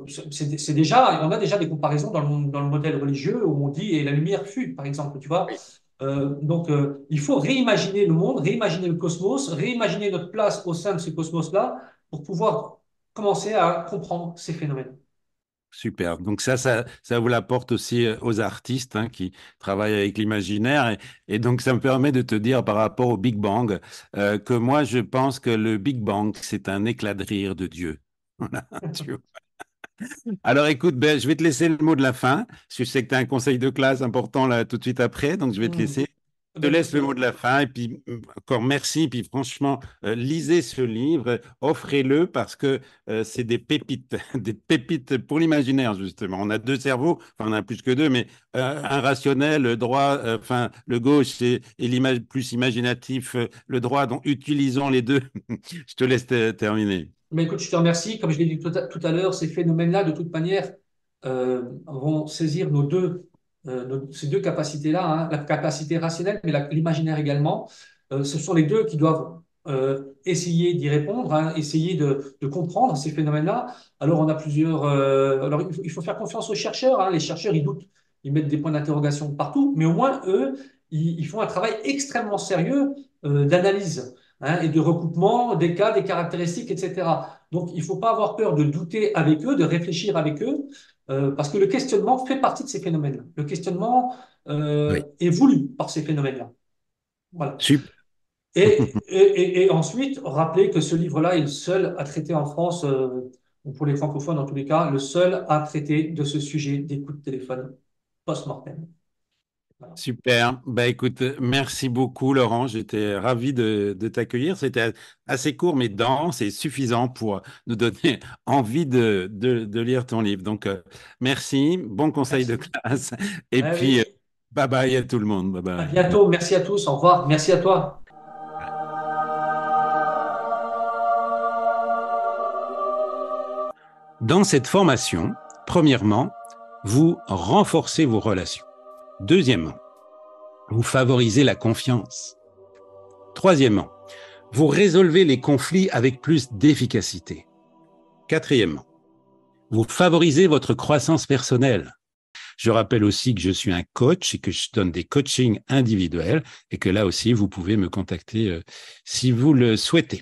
[SPEAKER 2] c'est déjà, on a déjà des comparaisons dans le modèle religieux où on dit et la lumière fut, par exemple, tu vois. Il faut réimaginer le monde, réimaginer le cosmos, réimaginer notre place au sein de ce cosmos-là pour pouvoir commencer à comprendre ces phénomènes.
[SPEAKER 1] Super. Donc ça vous l'apporte aussi aux artistes hein, qui travaillent avec l'imaginaire. Et donc, ça me permet de te dire par rapport au Big Bang que moi, je pense que le Big Bang, c'est un éclat de rire de Dieu. Voilà, tu vois. Alors écoute, ben, je vais te laisser le mot de la fin, parce que je sais que tu as un conseil de classe important là tout de suite après, donc je vais te
[SPEAKER 2] Hmm.
[SPEAKER 1] laisser.
[SPEAKER 2] Eh
[SPEAKER 1] Je te
[SPEAKER 2] ben,
[SPEAKER 1] laisse
[SPEAKER 2] écoute,
[SPEAKER 1] le mot de la fin, et puis encore merci, puis franchement, lisez ce livre, offrez-le, parce que c'est des pépites, des pépites pour l'imaginaire, justement. On a deux cerveaux, enfin on en a plus que deux, mais un rationnel, le droit, enfin le gauche et l'image plus imaginatif, le droit, donc utilisons les deux. Je te laisse terminer.
[SPEAKER 2] écoute, je te remercie. Comme je l'ai dit tout à l'heure, ces phénomènes-là, de toute manière, vont saisir ces deux capacités-là, hein, la capacité rationnelle, mais l'imaginaire également. Ce sont les deux qui doivent essayer d'y répondre, hein, essayer de comprendre ces phénomènes-là. Alors, on a plusieurs. Alors, il faut faire confiance aux chercheurs, hein. Les chercheurs, ils doutent, ils mettent des points d'interrogation partout, mais au moins, eux, ils font un travail extrêmement sérieux d'analyse, hein, et de recoupement des cas, des caractéristiques, etc. Donc, il ne faut pas avoir peur de douter avec eux, de réfléchir avec eux, parce que le questionnement fait partie de ces phénomènes. Le questionnement
[SPEAKER 1] Oui.
[SPEAKER 2] est voulu par ces phénomènes-là. Voilà.
[SPEAKER 1] Super.
[SPEAKER 2] Et ensuite, rappeler que ce livre-là est le seul à traiter en France, ou pour les francophones en tous les cas, le seul à traiter de ce sujet des coups de téléphone post-mortem. Voilà.
[SPEAKER 1] Super. Bah écoute, merci beaucoup Laurent. J'étais ravi de t'accueillir. C'était assez court mais dense et suffisant pour nous donner envie de lire ton livre. Donc merci, bon conseil de
[SPEAKER 2] Merci.
[SPEAKER 1] classe et
[SPEAKER 2] Ah
[SPEAKER 1] puis
[SPEAKER 2] oui.
[SPEAKER 1] bye bye à tout le monde. Bye
[SPEAKER 2] À
[SPEAKER 1] bye.
[SPEAKER 2] bientôt. Merci à tous. Au revoir. Merci à toi.
[SPEAKER 1] Dans cette formation, premièrement, vous renforcez vos relations. Deuxièmement, vous favorisez la confiance. Troisièmement, vous résolvez les conflits avec plus d'efficacité. Quatrièmement, vous favorisez votre croissance personnelle. Je rappelle aussi que je suis un coach et que je donne des coachings individuels et que là aussi, vous pouvez me contacter si vous le souhaitez.